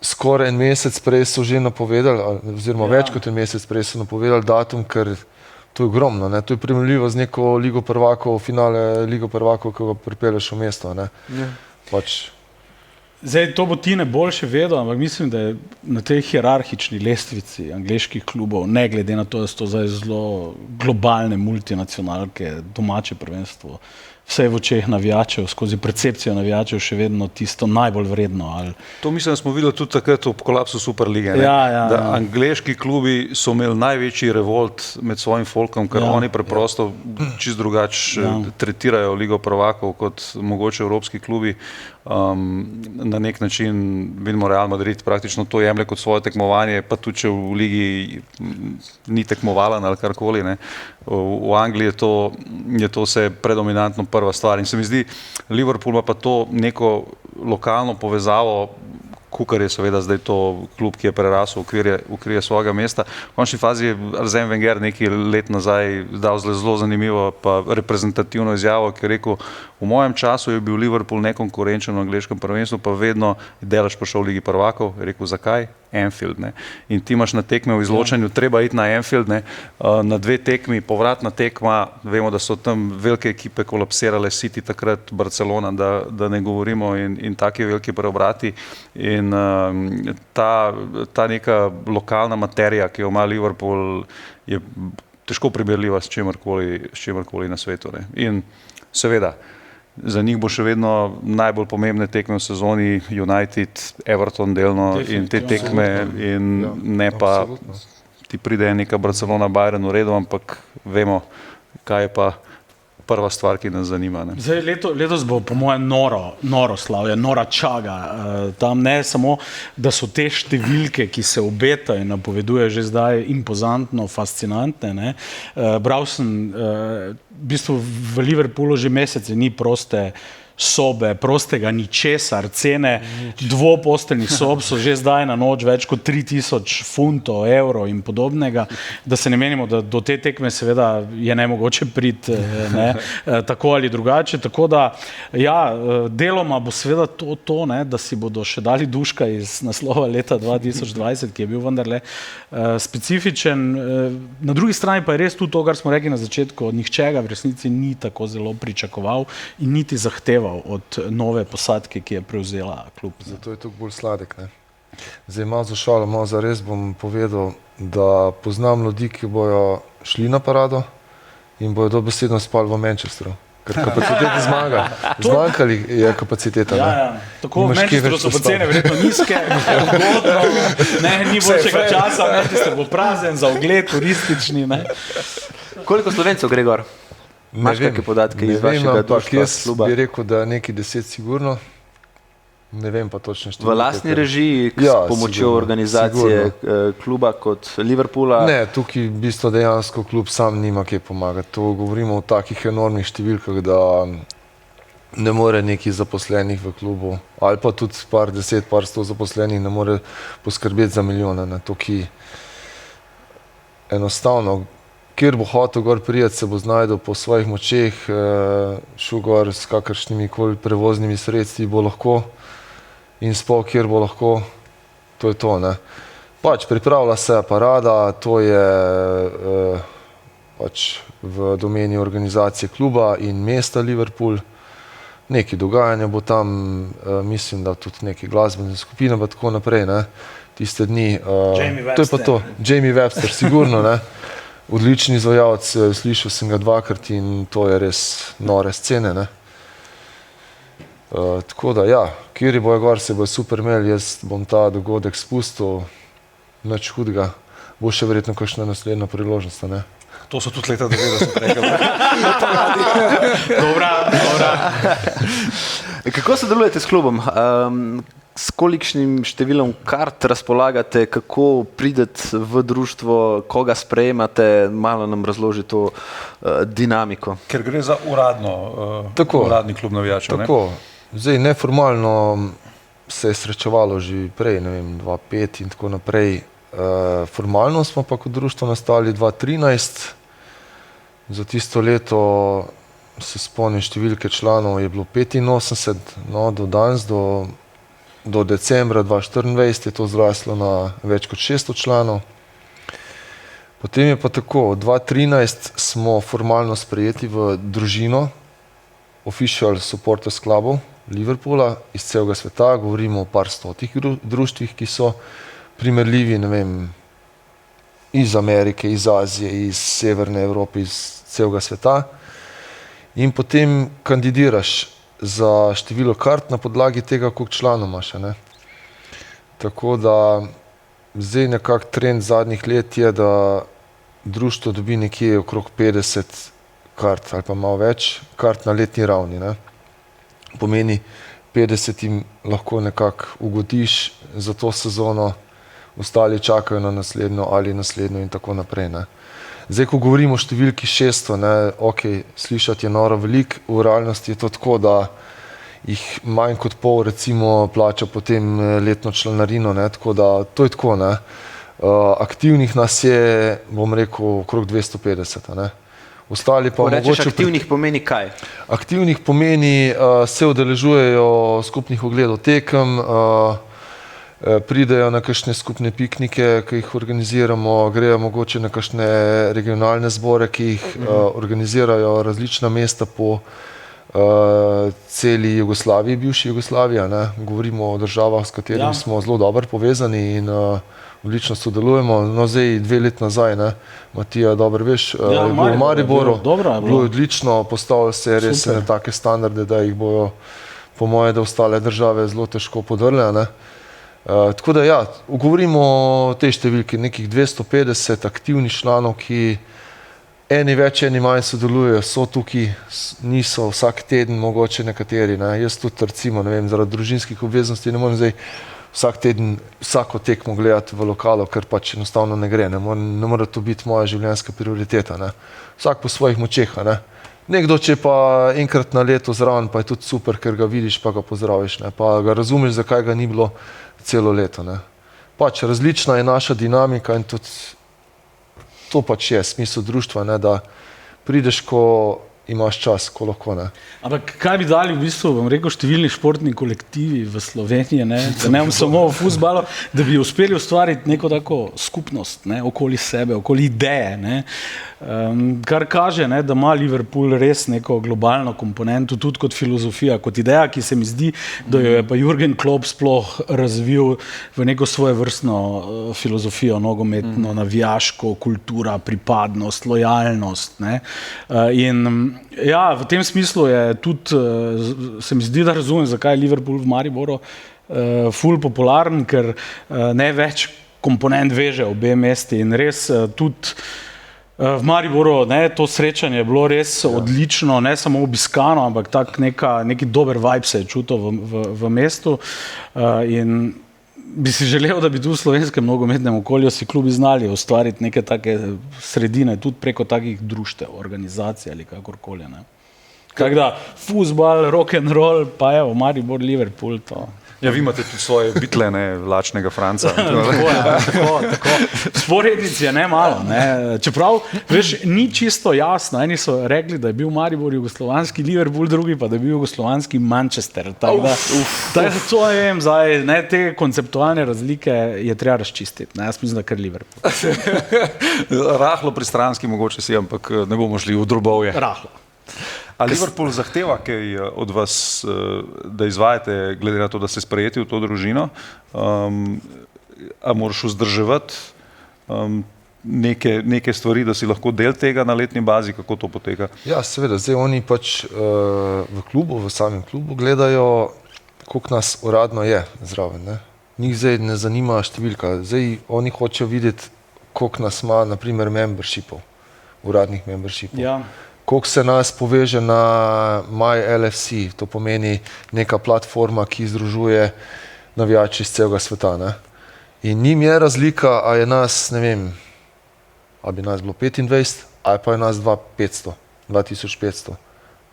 skoraj en mesec prej so že napovedali, oziroma več kot en mesec prej so napovedali datum, ker to je ogromno, ne. To je primerljivo z neko Ligo prvakov, finale Ligo prvakov, ko ga pripelješ v mesto, ne. Pač Zdaj, to bo Tine boljše vedel, ampak mislim, da je na tej hierarhični lestvici angleških klubov, ne glede na to, da so to zdaj zelo globalne multinacionalke, domače prvenstvo, vse v očeh navijačev, skozi percepcijo navijačev še vedno tisto najbolj vredno. Ali... To mislim, da smo videli tudi takrat v kolapsu Superlige. Da angleški klubi so imeli največji revolt med svojim folkom, ker oni preprosto čist drugače tretirajo Ligo prvakov kot mogoče evropski klubi. Na nek način vidimo Real Madrid praktično to jemlje kot svoje tekmovanje, pa tudi če v ligi ni tekmovalen ali karkoli. Ne. V Angliji je to vse predominantno prva stvar in se mi zdi, Liverpool ima pa to neko lokalno povezavo, kukar je seveda zdaj to klub, ki je prerasel okvirje svojega mesta. V končni fazi je Arsène Wenger nekaj let nazaj dal zelo zanimivo pa reprezentativno izjavo, ki je rekel, v mojem času je bil Liverpool nekonkurenčen v angleškem prvenstvu, pa vedno je delež prišel v Ligi prvakov. Je rekel, zakaj? Anfield. Ne? In ti imaš na tekme v izločanju, treba iti na Anfield, ne? Na 2 tekmi, povratna tekma, vemo, da so tam velike ekipe kolapsirale, City takrat, Barcelona, da ne govorimo in taki veliki preobrati. In ta neka lokalna materija, ki jo ima Liverpool, je težko primerljiva s čemerkoli na svetu. Ne? In seveda, za njih bo še vedno najbolj pomembne tekme v sezoni United, Everton delno in te tekme in ne pa ti pride neka Barcelona, Bayern v redu, ampak vemo, kaj je pa prva stvar, ki nas zanima. Ne. Zdaj, letos bo po mojem noro slavje, nora čaga. Tam ne samo, da so te številke, ki se obetajo in napoveduje že zdaj impozantno, fascinantne. Ne. Bral sem, v bistvu v Liverpoolu že mesece ni proste sobe, prostega ničesar, cene dvoposteljnih sob so že zdaj na noč več kot 3000 funtov, evrov in podobnega, da se ne menimo, da do te tekme seveda je nemogoče priti tako ali drugače, tako da ja, deloma bo seveda to ne, da si bodo še dali duška iz naslova leta 2020, ki je bil vendarle specifičen. Na drugi strani pa je res tudi to, kar smo rekli na začetku, nihče ga v resnici ni tako zelo pričakoval in niti zahteval od nove posadke, ki je prevzela klub. Zato je tukaj bolj sladek. Ne? Zdaj malo za šalo, malo za res bom povedal, da poznam ljudi, ki bojo šli na parado in bojo dobesedno spali v Manchesteru. Ker kapacitete zmanjkali je kapaciteta. Tako v Manchesteru so pa cene verjetno nizke, ugodno, ni boljšega časa, Manchester bo prazen za ogled, turistični. Ne. Koliko Slovencev gre gor? Imaš kakšne podatke iz vašega društva, kluba? Jaz bi rekel, da nekaj 10 sigurno. Ne vem pa točno številke. V lastni režiji, s pomočjo organizacije kluba kot Liverpoola? Ne, tukaj v bistvu dejansko klub sam nima kaj pomagati. To govorimo o takih enormnih številkah, da ne more nekih zaposlenih v klubu, ali pa tudi par 10, par 100 zaposlenih ne more poskrbeti za milijone. Tukaj enostavno, kjer bo hotel gor prijeti, se bo znajdel po svojih močeh, šel gor s kakršnimi koli prevoznimi sredstvi bo lahko in spol, kjer bo lahko, to je to. Ne. Pač pripravlja se parada, to je pač v domeni organizacije kluba in mesta Liverpool. Nekaj dogajanja bo tam, mislim, da tudi neke glasbene skupine, pa tako naprej, ne. Tiste dni. To je pa to. Jamie Webster, sigurno, ne. Odlični izvajalec, slišal sem ga 2-krat in to je res nore scene. Ne? Tako da, ja, kjeri bojo gor, se bojo super imeli, jaz bom ta dogodek spustil, nič hudega, bo še verjetno kakšna naslednja priložnost. Ne? To so tudi leta 90 rekli. Dobra. Kako sodelujete s klubom? S kolikšnim številom kart razpolagate, kako pridete v društvo, koga sprejemate, malo nam razloži to dinamiko. Ker gre za uradni klub navijačev. Tako, zdaj neformalno se je srečevalo že prej, ne vem, 2005 in tako naprej. Formalno smo pa kot društvo nastali 2013. Za tisto leto se spomnim številke članov, je bilo 85, no, do danes, do decembra 2024 je to zraslo na več kot 600 članov. Potem je pa tako, 2013 smo formalno sprejeti v družino Official Supporters Clubov Liverpoola, iz celega sveta, govorimo o par stotih društvih, ki so primerljivi, ne vem, iz Amerike, iz Azije, iz Severne Evrope, iz celega sveta. In potem kandidiraš za število kart na podlagi tega, koliko članov imaš. Ne? Tako da zdaj nekak trend zadnjih let je, da društvo dobi nekje okrog 50 kart ali pa malo več kart na letni ravni. Ne? Pomeni 50 jim lahko nekako ugodiš za to sezono, ostali čakajo na naslednjo ali naslednjo in tako naprej. Ne? Zdaj, ko govorimo o številki 600, ne, ok, slišati je noro veliko, v realnosti je to tako, da jih manj kot pol recimo plača potem letno članarino, ne, tako da to je tako. Ne. Aktivnih nas je, bom rekel, okrog 250. Ne. Ostali pa mogoče... Aktivnih pomeni kaj? Aktivnih pomeni, se udeležujejo skupnih ogledov tekem, pridejo na kakšne skupne piknike, ki jih organiziramo, grejo mogoče na kakšne regionalne zbore, ki jih organizirajo različna mesta po celi Jugoslaviji, bivši Jugoslaviji. Ne. Govorimo o državah, s katerimi smo zelo dobro povezani in odlično sodelujemo. No, zdaj 2 let nazaj, ne, Matija, dobro veš, je bilo v Mariboru, bilo je odlično, postavili se res na take standarde, da jih bojo, po moje, da ostale države zelo težko podrle. Ne. Tako da ja, govorimo o tej številki, nekih 250 aktivnih članov, ki eni več, eni manj sodelujejo, so tukaj, niso vsak teden, mogoče nekateri. Ne. Jaz tudi recimo, ne vem, zaradi družinskih obveznosti ne morem zdaj vsak teden vsako tekmo gledati v lokalu, ker pač enostavno ne gre. Ne mora to biti moja življenjska prioriteta. Ne. Vsak po svojih močeh. Ne. Nekdo, če pa enkrat na leto zraven, pa je tudi super, ker ga vidiš, pa ga pozdraviš, ne. Pa ga razumeš, zakaj ga ni bilo celo leto. Ne. Pač različna je naša dinamika in tudi to pač je smisel društva, ne, da prideš, ko imaš čas, ko lahko. Ne. Ampak kaj bi dali v bistvu, vam rekel, številni športni kolektivi v Sloveniji, ne, da ne samo v fuzbalu, da bi uspeli ustvariti neko tako skupnost, ne, okoli sebe, okoli ideje, ne. Kar kaže, ne, da ima Liverpool res neko globalno komponento, tudi kot filozofija, kot ideja, ki se mi zdi, da jo je pa Jurgen Klopp sploh razvil v neko svojevrstno filozofijo, nogometno, navijaško, kultura, pripadnost, lojalnost. Ne. In ja, v tem smislu je tudi, se mi zdi, da razumem, zakaj je Liverpool v Mariboru ful popularen, ker ne več komponent veže obe mesti in res tudi v Mariboru, ne, to srečanje je bilo res odlično, ne samo obiskano, ampak tak neki dober vibe se je čutil v mestu in bi si želel, da bi tu v slovenskem nogometnem okolju si klubi znali ustvariti neke take sredine, tudi preko takih društev, organizacij ali kakorkoli. Ne. Tako da, fuzbal, rock and roll, pa evo, Maribor, Liverpool, to... Ja, vi imate tudi svoje bitle, ne, Lačnega Franca. Tako. Sporednic je ne malo. Ne. Čeprav, veš, ni čisto jasno. Eni so rekli, da je bil Maribor jugoslovanski Liverpool, drugi pa, da je bil jugoslovanski Manchester. Tako da, to ne vem, zdaj, ne, te konceptualne razlike je treba razčistiti. Ne. Jaz mislim, da kar Liverpool. Rahlo pristranski mogoče si, ampak ne bomo šli v drobovje. Rahlo. A Liverpool zahteva kaj od vas, da izvajate, glede na to, da ste sprejeti v to družino? A moraš vzdrževati neke stvari, da si lahko del tega na letni bazi? Kako to poteka? Ja, seveda. Zdaj oni pač v klubu, v samem klubu gledajo, koliko nas uradno je zraven. Ne? Njih zdaj ne zanima številka. Zdaj oni hočejo videti, koliko nas ima, na primer, membershipov, uradnih membershipov. Ja. Koliko se nas poveže na MyLFC, to pomeni neka platforma, ki združuje navijači iz celega sveta. Ne? In njim je razlika, a je nas, ne vem, a bi nas bilo 25, ali pa je nas 2500,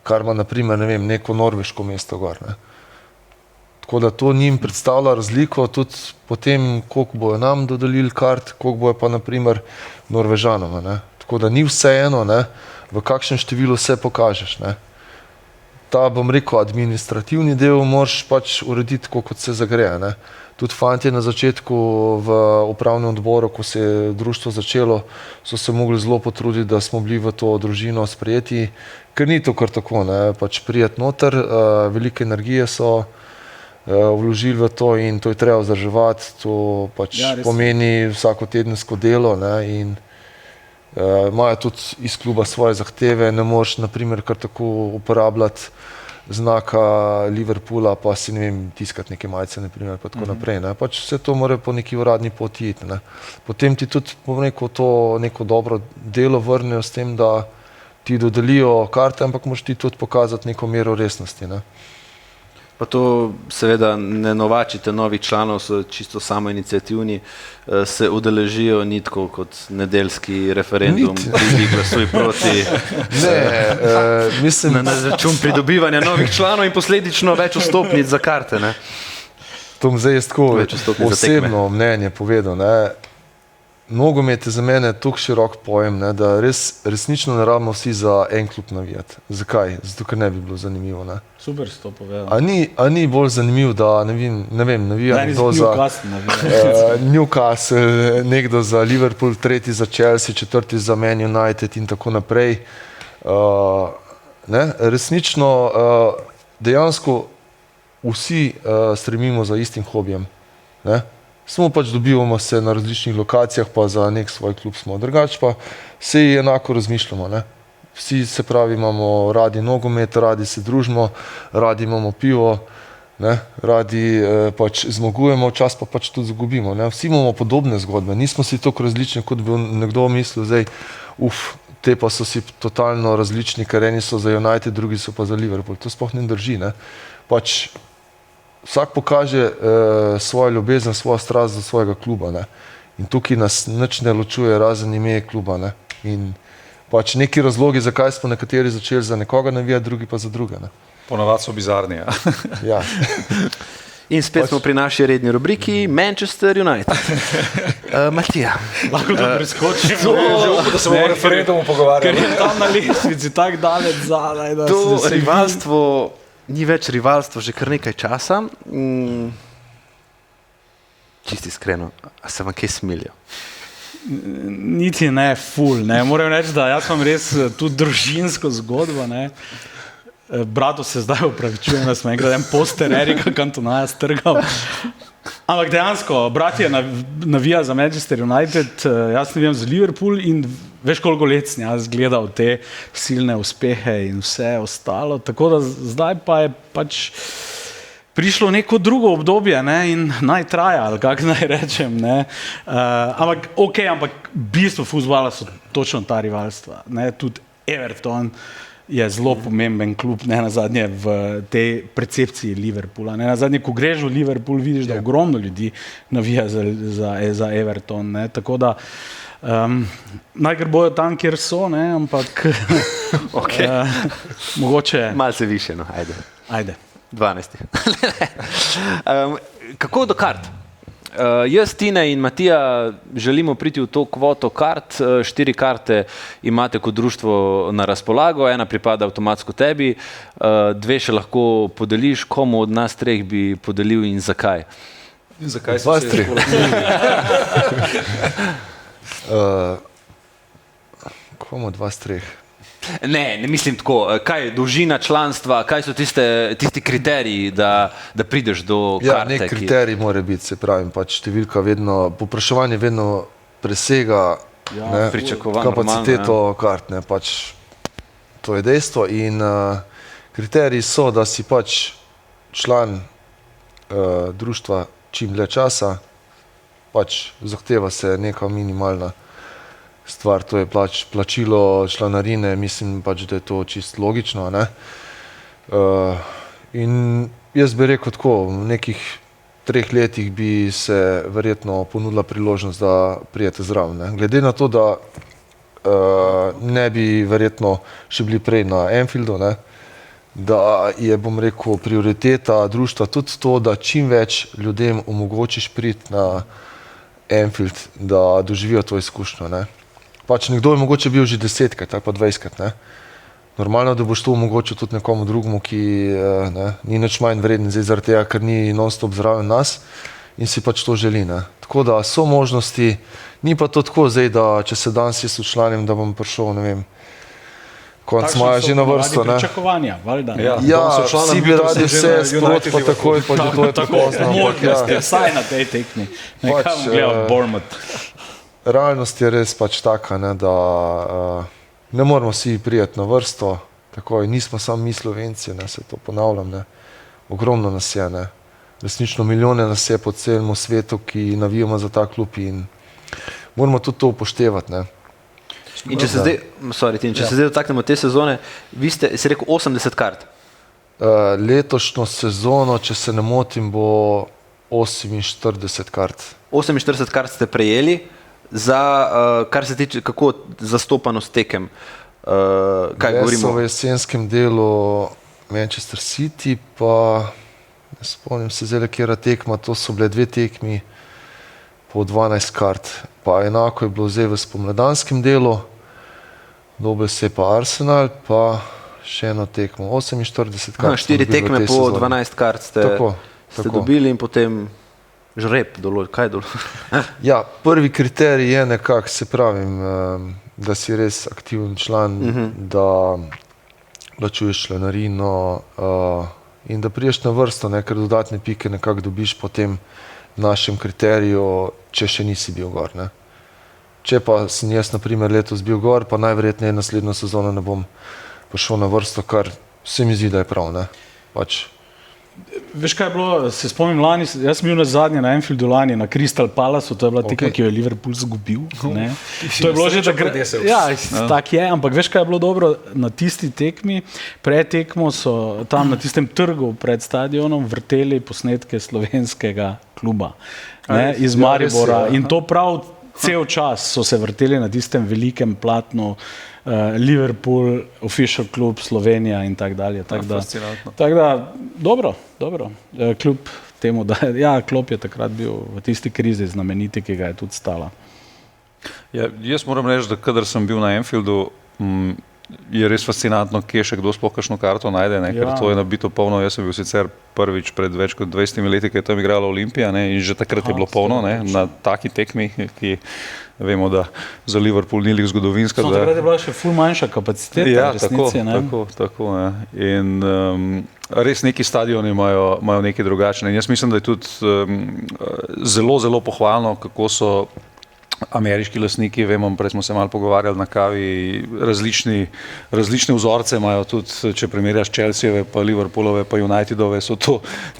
kar ima, na primer, ne vem, neko norveško mesto gor. Ne? Tako da to njim predstavlja razliko, tudi potem, koliko bojo nam dodelili kart, koliko bojo pa, na primer, Norvežanoma. Ne? Tako da ni vseeno, ne, v kakšnem številu se pokažeš. Ne. ta, bom rekel, administrativni del moraš pač urediti tako, kot se zagreje. Ne. Tudi fantje na začetku v upravnem odboru, ko se je društvo začelo, so se mogli zelo potruditi, da smo bili v to družino sprejeti, ker ni to kar tako, ne, pač prijeti noter, velike energije so vložili v to in to je treba vzdrževati, to pač pomeni vsakotedensko delo, ne, in imajo tudi iz kluba svoje zahteve, ne moreš naprimer kar tako uporabljati znaka Liverpoola, pa si ne vem, tiskati neke majice, naprimer, pa tako naprej. Ne. Pač vse to mora po neki uradni poti iti. Ne. Potem ti tudi, bom rekel, to neko dobro delo vrnejo s tem, da ti dodelijo karte, ampak moraš ti tudi pokazati neko mero resnosti. Ne. Pa to seveda ne novačite novih članov, so čisto samoiniciativni, se udeležijo ni tako kot nedeljski referendum, ki glasuj proti mislim, na račun pridobivanja novih članov in posledično več vstopnic za karte. Ne? To zdaj je tako osebno mnenje povedal. Ne. Nogomet je za mene tako širok pojem, ne, da resnično ne rabimo vsi za en klub navijati. Zakaj? Zato, ker ne bi bilo zanimivo. Ne. Super si to povedal. A ni bolj zanimivo, da ne vem, navija nekdo za Newcastle, nekdo za Liverpool, tretji za Chelsea, četrti za Man United in tako naprej. Ne, resnično dejansko vsi stremimo za istim hobijem. Ne. Samo pač dobivamo se na različnih lokacijah, pa za nek svoj klub smo. Drugače pa vsi enako razmišljamo. Ne. Vsi se pravi, imamo radi nogomet, radi se družimo, radi imamo pivo, ne, radi pač zmagujemo, čas pa pač tudi zgubimo. Ne. Vsi imamo podobne zgodbe, nismo si toliko različni, kot bi nekdo mislil, zdaj, te pa so si totalno različni, ker eni so za United, drugi so pa za Liverpool. To sploh ne drži. Ne. Pač vsak pokaže svojo ljubezen, svojo strast za svojega kluba. Ne. In tukaj nas nič ne ločuje, razen ime kluba. Ne. In pač neki razlogi, zakaj smo nekateri začeli za nekoga navijati, drugi pa za druge. Ne. Ponavadi so bizarni. Ja. In spet smo pri naši redni rubriki Manchester United. Matija. Lahko to preskočim. Da se bomo referendumu pogovarjali. Ker je tam na lestvici tako daleč zadaj, da to rivalstvo ni več rivalstvo že kar nekaj časa. Čisto iskreno, a se vam kaj smilijo? Niti ne, ful. Ne. Moram reči, da jaz imam res tudi družinsko zgodbo. Ne. Bratu se zdaj upravičujem, da smo enkrat en poster Erika Cantonaja strgal. Ampak dejansko, brat je navija za Manchester United, jaz navijam za Liverpool in veš koliko let sem jaz gledal te silne uspehe in vse ostalo. Tako da zdaj pa je pač prišlo neko drugo obdobje, ne, in naj traja, ali kako naj rečem. Ne. Ampak bistvo fuzbala so točno ta rivalstva. Ne. Tudi Everton je zelo pomemben klub, ne nazadnje v tej percepciji Liverpoola. Ne nazadnje, ko greš v Liverpool, vidiš, da ogromno ljudi navija za Everton. Ne. Tako da najkar bojo tam, kjer so, ne, ampak mogoče... Malce više, no, ajde. 12. Kako do kart? Jaz, Tina in Matija želimo priti v to kvoto kart. 4 karte imate kot društvo na razpolago, 1 pripada avtomatsko tebi, 2 še lahko podeliš. Komu od nas 3 bi podelil in zakaj? Zakaj so se Komu 2-3? Ne mislim tako. Kaj je dolžina članstva, kaj so tisti kriteriji, da prideš do karte? Ja, nek kriterij mora biti, se pravim, pač številka vedno, povpraševanje vedno presega kapaciteto kart, ne, pač to je dejstvo in kriteriji so, da si pač član društva čim dlje časa, pač zahteva se neka minimalna stvar, to je plačilo članarine, mislim pač, da je to čisto logično. Ne? In jaz bi rekel tako, v nekih 3 letih bi se verjetno ponudila priložnost, da prijete zraven. Ne? Glede na to, da ne bi verjetno še bili prej na Anfieldu, ne? Da je, bom rekel, prioriteta društva tudi to, da čim več ljudem omogočiš priti na Anfield, da doživijo to izkušnjo. Ne? Pač nekdo je mogoče bil že 10-krat ali pa 20-krat. Ne? Normalno, da boš to omogočil tudi nekomu drugemu, ki ni nič manj vreden zdaj zaradi tega, ker ni non-stop zraven nas in si pač to želi. Ne. Tako da so možnosti, ni pa to tako zdaj, da če se danes jaz učlanim, da bom prišel, ne vem, konc maja že na vrsto. Ne. Pričakovanja, valjda. Ja, vsi bi radi vse sproti, pa takoj, pa že to je prepozno. Možnosti, vsaj na tej tekmi. Nekam gledal Bournemouth. Realnost je res pač taka, ne, da ne moramo vsi prijeti na vrsto, takoj, nismo samo mi Slovenci, ne, se to ponavljam, ne. Ogromno nas je, ne. Resnično milijone nas je po celem svetu, ki navijamo za ta klub in moramo tudi to upoštevati, ne. In če se zdaj dotaknemo te sezone, vi ste rekel 80 kart. Letošnjo sezono, če se ne motim, bo 48 kart. 48 kart ste prejeli, za, kar se tiče, kako zastopanost tekem, kaj govorimo? V jesenskem delu Manchester City, pa ne spomnim se zdaj, kjera tekma, to so bile 2 tekmi po 12 kart. Pa enako je bilo zdaj v spomladanskem delu, dobil se je pa Arsenal, pa še eno tekmo, 48 kart. 4 tekme po 12 kart ste dobili in potem žreb, kaj določil? Ja, prvi kriterij je nekako, se pravim, da si res aktiven član, da plačuješ članarino in da priješ na vrsto, ker dodatne pike nekako dobiš po tem našem kriteriju, če še nisi bil gor. Ne. Če pa sem jaz, na primer, letos bil gor, pa najverjetneje naslednjo sezono ne bom prišel na vrsto, kar se mi zdi, da je prav. Ne. Pač. Veš, kaj je bilo, se spomnim lani, jaz sem bil na zadnje na Anfieldu lani, na Crystal Palaceu, to je bila tekma, ki jo je Liverpool zgubil. Ne. To je bilo že takrat, tak je, ampak veš, kaj je bilo dobro, na tisti tekmi, pred tekmo so tam na tistem trgu pred stadionom vrteli posnetke slovenskega kluba, ne, iz Maribora in to prav cel čas so se vrteli na tistem velikem platnu Liverpool, Official Club, Slovenija in tak dalje. Tak da, dobro, kljub temu, da Klopp je takrat bil v tisti krizi znameniti, ki ga je tudi stala. Ja, jaz moram reči, da kadar sem bil na Anfieldu, je res fascinantno, kje še kdo sploh kakšno karto najde, ne, ker to je nabito polno. Jaz sem bil sicer prvič pred več kot 20 leti, ki je tam igrala Olimpija, ne, in že takrat je bilo polno, ne, na taki tekmi, ki vemo, da za Liverpool ni lik zgodovinska. Takrat je bila še ful manjša kapaciteta. Ja, tako. In res neki stadioni imajo nekaj drugačne. In jaz mislim, da je tudi zelo, zelo pohvalno, kako so ameriški lastniki, vemo, prej smo se malo pogovarjali na kavi, različne vzorce imajo tudi, če primerjaš Chelseave, pa Liverpoolove, pa Unitedove, so to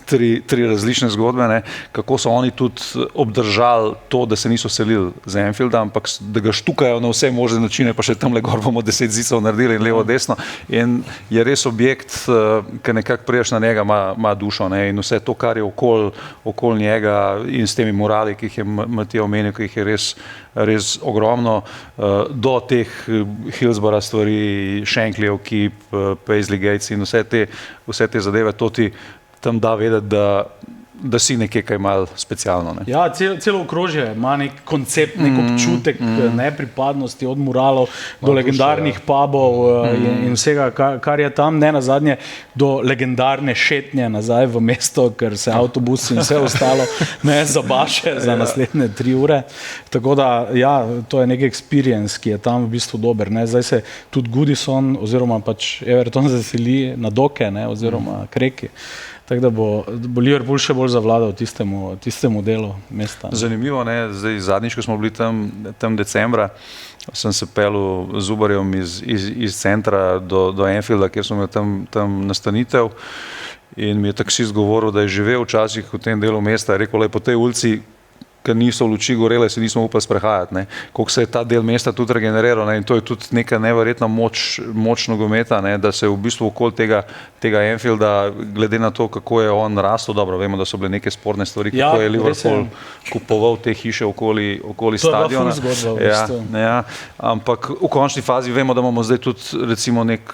tri različne zgodbe, ne, kako so oni tudi obdržali to, da se niso selili z Anfielda, ampak da ga štukajo na vse možne načine, pa še tamle gor bomo 10 zicov naredili in levo, desno. In je res objekt, ki nekako priješ na njega, ima dušo, ne, in vse to, kar je okoli njega in s temi morali, ki jih je Matija omenil, ki jih je res ogromno, do teh Hillsborough stvari, Shanklyjev kip, Paisley Gates in vse te zadeve, to ti tam da vedeti, da si nekaj kaj malo specialno. Ne. Ja, celo okrožje ima nek koncept, nek občutek nepripadnosti, od muralov do legendarnih pubov in vsega, kar je tam, ne nazadnje do legendarne šetnje nazaj v mesto, ker se avtobus in vse ostalo ne zabaše za naslednje 3 ure. Tako da, ja, to je nek experience, ki je tam v bistvu dober. Ne. Zdaj se tudi Goodison oziroma pač Everton zaseli na Doke, ne, oziroma Kreki. Tako da bo Liverpool še bolj zavladal tistemu delu mesta. Zanimivo, ne, zdaj zadnjič, ko smo bili tam decembra, sem se pelil z Uberjem iz centra do Anfielda, kjer smo imeli tam nastanitev in mi je taksist govoril, da je živel včasih v tem delu mesta, je rekel, le po tej ulici, ker niso luči gorele, se nismo upali sprehajati, ne. Koliko se je ta del mesta tudi regeneriral, ne, in to je tudi neka neverjetna moč nogometa, ne, da se v bistvu okoli tega Anfielda, glede na to, kako je on rastel, dobro, vemo, da so bile neke sporne stvari, kako je Liverpool kupoval te hiše okoli stadiona. To je bila ful zgodba v bistvu. Ja, ampak v končni fazi vemo, da imamo zdaj tudi recimo nek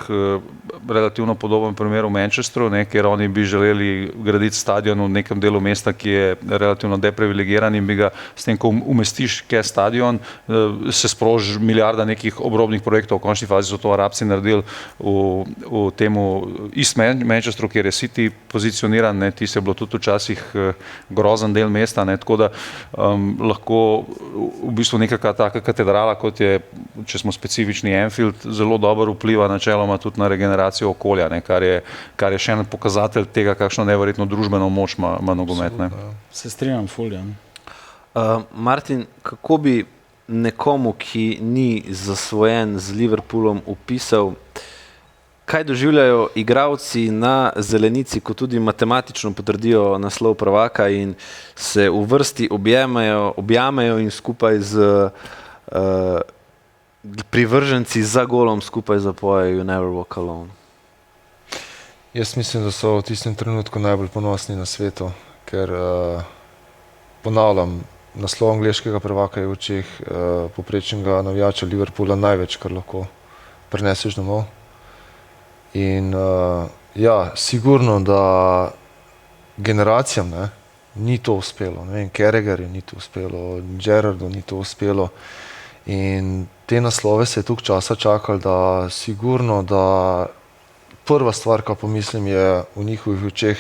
relativno podoben primer v Manchesteru, ne, kjer oni bi želeli graditi stadion v nekem delu mesta, ki je relativno deprivilegiran in bi Bundesliga, s tem, ko umestiš Kes stadion, se sproži milijarda nekih obrobnih projektov. V končni fazi so to Arabci naredili v temu East Manchesteru, kjer je City pozicioniran, ne, ti se je bilo tudi včasih grozen del mesta, ne, tako da lahko v bistvu neka taka katedrala, kot je, če smo specifični, Anfield, zelo dobro vpliva načeloma tudi na regeneracijo okolja, ne, kar je še en pokazatelj tega, kakšno neverjetno družbeno moč ima nogomet. Se strinjam, fulja. Martin, kako bi nekomu, ki ni zasvojen z Liverpoolom, opisal, kaj doživljajo igralci na zelenici, ko tudi matematično potrdijo naslov prvaka in se v vrsti objamejo in skupaj z privrženci za golom skupaj zapojejo You Never Walk Alone? Jaz mislim, da so v tistem trenutku najbolj ponosni na svetu, ker ponavljam, naslov angleškega prvaka je v očeh povprečnega navijača Liverpoola največ, kar lahko prineseš domov. In sigurno, da generacijam ni to uspelo. Ne vem, Carragherju ni to uspelo, Gerrardu ni to uspelo. In te naslove se je toliko časa čakali, da sigurno, da prva stvar, ko pomislim, je v njihovih očeh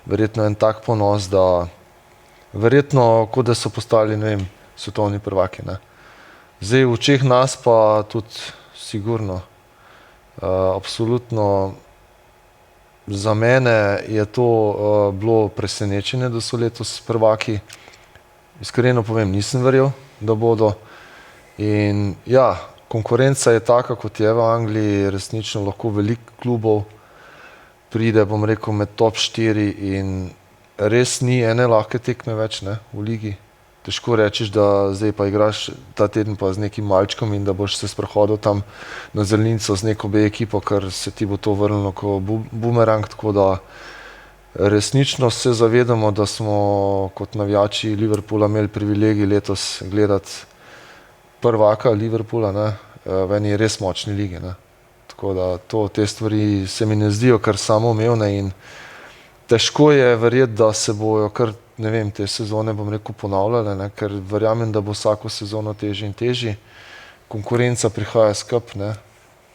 verjetno en tak ponos, da verjetno, kot da so postali, ne vem, svetovni prvaki. Ne. Zdaj v očeh nas pa tudi sigurno, absolutno za mene je to bilo presenečenje, da so letos prvaki. Iskreno povem, nisem verjel, da bodo. In ja, konkurenca je taka, kot je v Angliji, resnično lahko veliko klubov pride, bom rekel, med top 4 in res ni ene lahke tekme več, ne, v ligi. Težko rečeš, da zdaj pa igraš ta teden pa z nekim malčkom in da boš se sprehodil tam na zelenico z neko B ekipo, ker se ti bo to vrnilo kot bumerang, tako da resnično se zavedamo, da smo kot navijači Liverpoola imeli privilegij letos gledati prvaka Liverpoola, ne, v eni res močni ligi. Ne. Tako da te stvari se mi ne zdijo kar samoumevne in težko je verjeti, da se bojo kar, ne vem, te sezone, bom rekel, ponavljale, ne, ker verjamem, da bo vsako sezono težji in težji. Konkurenca prihaja skup, ne,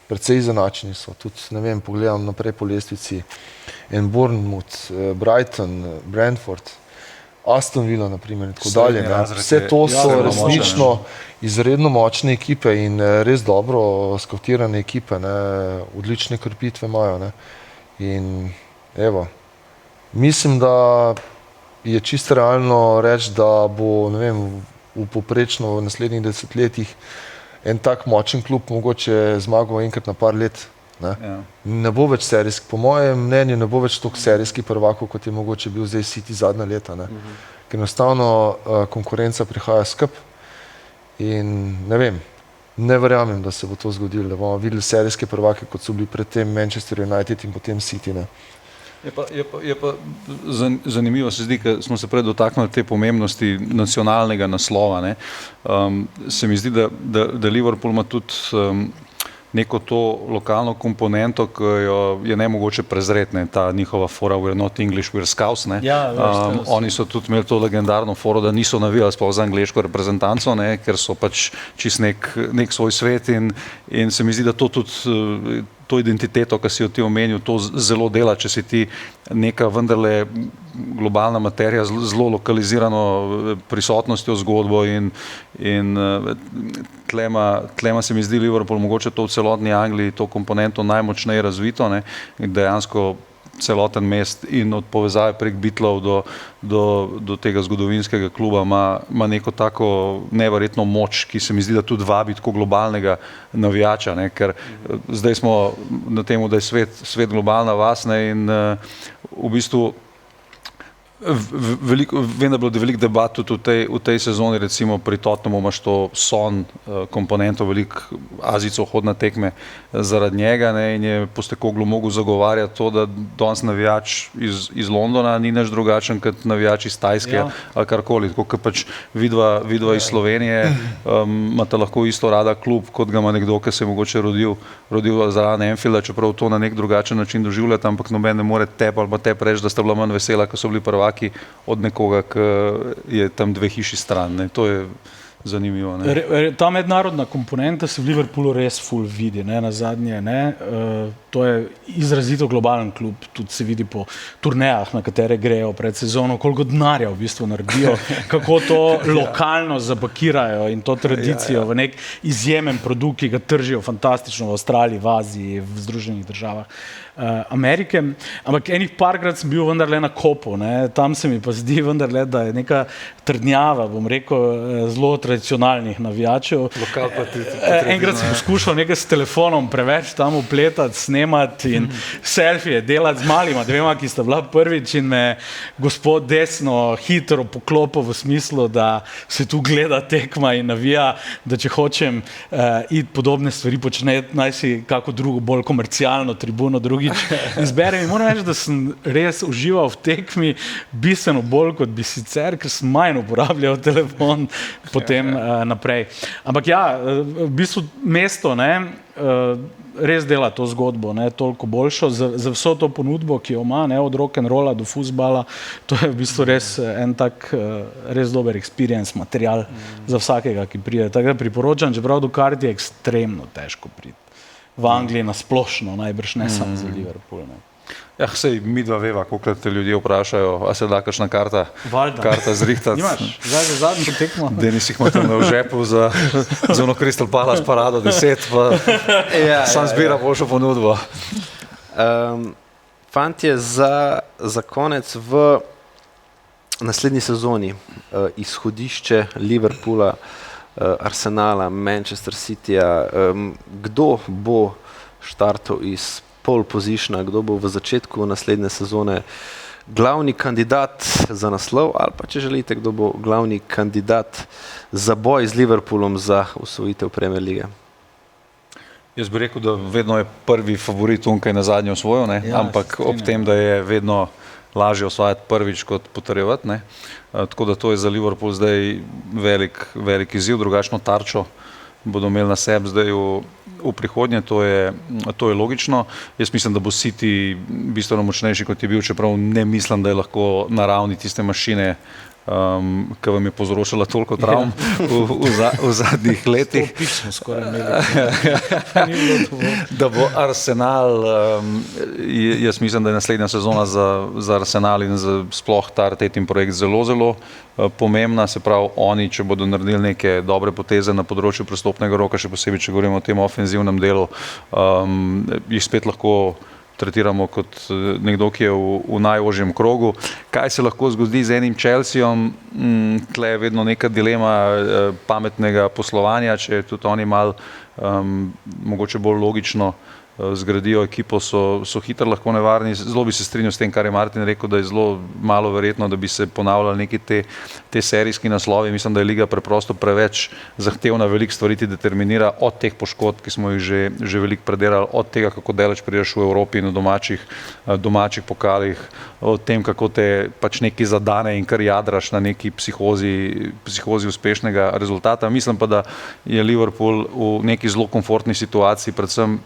precej izenačeni so. Tudi, ne vem, pogledam naprej po lestvici, en Bournemouth, Brighton, Brentford, Aston Villa, naprimer, in tako dalje. Ne. Vse to so resnično izredno močne ekipe in res dobro skautirane ekipe, ne, odlične krepitve imajo. Ne. In evo, mislim, da je čisto realno reči, da bo, ne vem, v povprečno v naslednjih desetletjih en tak močen klub mogoče zmagal enkrat na par let. Ne, ne bo več serijski, po mojem mnenju ne bo več toliko serijskih prvakov, kot je mogoče bil zdaj City zadnja leta. Ne. Ker enostavno konkurenca prihaja skup in ne vem, ne verjamem, da se bo to zgodilo, da bomo videli serijske prvake, kot so bili predtem Manchester United in potem City. Ne. Je pa zanimivo, se zdi, ker smo se prej dotaknili te pomembnosti nacionalnega naslova. Ne. Se mi zdi, da Liverpool ima tudi neko to lokalno komponento, ki jo je nemogoče prezreti, ne, ta njihova fora We're not English, we're Scouse. Ne. Oni so tudi imeli to legendarno foro, da niso navijali sploh za angleško reprezentanco, ne, ker so pač čist nek svoj svet in se mi zdi, da to tudi to identiteto, ki si jo ti omenil, to zelo dela, če si ti neka vendarle globalna materija z zelo lokalizirano prisotnostjo, zgodbo in tlema se mi zdi Liverpool mogoče to v celotni Angliji, to komponento najmočneje razvito, ne, dejansko celoten mest in od povezave prek Beatlov do tega zgodovinskega kluba ima neko tako neverjetno moč, ki se mi zdi, da tudi vabi tako globalnega navijača, ne, ker zdaj smo na temu, da je svet globalna vas, ne, in v bistvu vem, da je bilo veliko debat tudi v tej sezoni, recimo pri Tottenhamu imaš to Son komponento, veliko Azijcev hod na tekme zaradi njega, ne, in je Postecoglou mogel zagovarjati to, da danes navijač iz Londona ni nič drugačen kot navijač iz Tajske ali karkoli, tako kot pač vidva iz Slovenije imata lahko isto rada klub, kot ga ima nekdo, ki se je mogoče rodil zraven Anfielda, čeprav to na nek drugačen način doživljati, ampak noben ne more tep ali pa tep reči, da sta bila manj vesela, ko so bili prvaki prvaki od nekoga, ki je tam 2 hiši stran. Ne. To je zanimivo. Ne. Ta mednarodna komponenta se v Liverpoolu res ful vidi, ne, na zadnje. Ne. To je izrazito globalen klub, tudi se vidi po turnejah, na katere grejo pred sezono, koliko denarja v bistvu naredijo, kako to lokalno zapakirajo in to tradicijo v nek izjemen produkt, ki ga tržijo fantastično v Avstraliji, v Aziji, v Združenih državah Amerike. Ampak enih parkrat sem bil vendarle na Kopu, ne. Tam se mi pa zdi vendarle, da je neka trdnjava, bom rekel, zelo tradicionalnih navijačev. Enkrat sem poskušal nekaj s telefonom preveč tam upletati, snemati in selfije delati z malima 2, ki sta bila prvič in me gospod desno hitro poklopil v smislu, da se tu gleda tekma in navija, da če hočem iti podobne stvari početi, naj si kako drugo bolj komercialno tribuno drugič izberem. In moram reči, da sem res užival v tekmi bistveno bolj, kot bi sicer, ker sem manj uporabljal telefon potem naprej. Ampak ja, v bistvu mesto, ne, res dela to zgodbo, ne, toliko boljšo, za vso to ponudbo, ki jo ima, ne, od rock'n'rolla do fuzbala, to je v bistvu res en tak res dober experience material za vsakega, ki pride. Tako da priporočam, čeprav do kart je ekstremno težko priti. V Angliji nasplošno, najbrž ne samo za Liverpool. Ne. Ja, sej mi dva veva, koliko te ljudje vprašajo, a se da kakšna karta zrihtati. Nimaš, zdaj za zadnjo tekmo. Denis jih ima tam v žepu za ono Crystal Palace parado 10, pa sam zbira boljšo ponudbo. Fantje, za konec v naslednji sezoni izhodišče Liverpoola, Arsenala, Manchester Cityja, kdo bo štartal iz pole positiona, kdo bo v začetku naslednje sezone glavni kandidat za naslov ali pa, če želite, kdo bo glavni kandidat za boj z Liverpoolom za osvojitev Premier lige? Jaz bi rekel, da vedno je prvi favorit tukaj na zadnjo osvojo, ampak ob tem, da je vedno lažje osvajati prvič kot potrjevati. Ne. Tako da to je za Liverpool zdaj velik izziv, drugačno tarčo bodo imeli na sebi zdaj v prihodnje, to je logično. Jaz mislim, da bo City bistveno močnejši, kot je bil, čeprav ne mislim, da je lahko na ravni tiste mašine, ki vam je povzročala toliko travm v zadnjih letih. Da bo Arsenal, jaz mislim, da je naslednja sezona za Arsenal in za sploh ta Artetin projekt zelo pomembna, se pravi oni, če bodo naredili neke dobre poteze na področju prestopnega roka, še posebej, če govorimo o tem ofenzivnem delu, jih spet lahko tretiramo kot nekdo, ki je v najožjem krogu. Kaj se lahko zgodi z enim Chelseaom? Tle je vedno neka dilema pametnega poslovanja, če tudi oni malo mogoče bolj logično zgradijo ekipo, so hitro lahko nevarni. Zelo bi se strinjal s tem, kar je Martin rekel, da je zelo malo verjetno, da bi se ponavljali neki te serijski naslovi. Mislim, da je liga preprosto preveč zahtevna, veliko stvari ti determinira, od teh poškodb, ki smo jih že veliko predelali, od tega, kako daleč prideš v Evropi in v domačih pokalih, od tem, kako te pač neki zadane in kar jadraš na neki psihozi uspešnega rezultata. Mislim pa, da je Liverpool v neki zelo komfortni situaciji, predvsem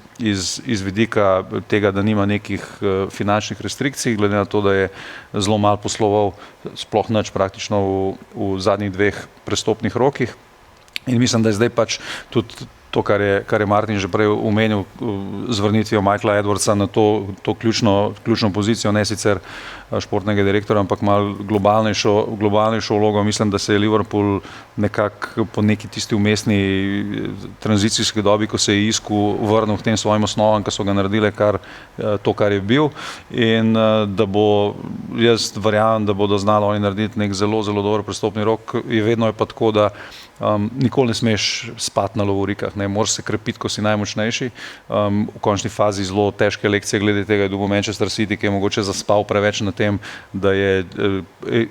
iz vidika tega, da nima nekih finančnih restrikcij, glede na to, da je zelo malo posloval, sploh nič praktično v zadnjih 2 prestopnih rokih. In mislim, da je zdaj pač tudi to, kar je Martin že prej omenil, z vrnitvijo Michaela Edwardsa na to ključno pozicijo, ne sicer športnega direktora, ampak malo globalnejšo vlogo. Mislim, da se je Liverpool nekako po neki tisti umestni tranzicijski dobi, ko se je iskal, vrnil k tem svojim osnovam, ki so ga naredile kar je bil, in da bo, jaz verjamem, da bodo znali oni narediti nek zelo dober prestopni rok. Vedno je pa tako, da nikoli ne smeš spati na lovorikah, ne, moraš se krepiti, ko si najmočnejši. V končni fazi zelo težke lekcije glede tega je dobil Manchester City, ki je mogoče zaspal preveč na tem, da je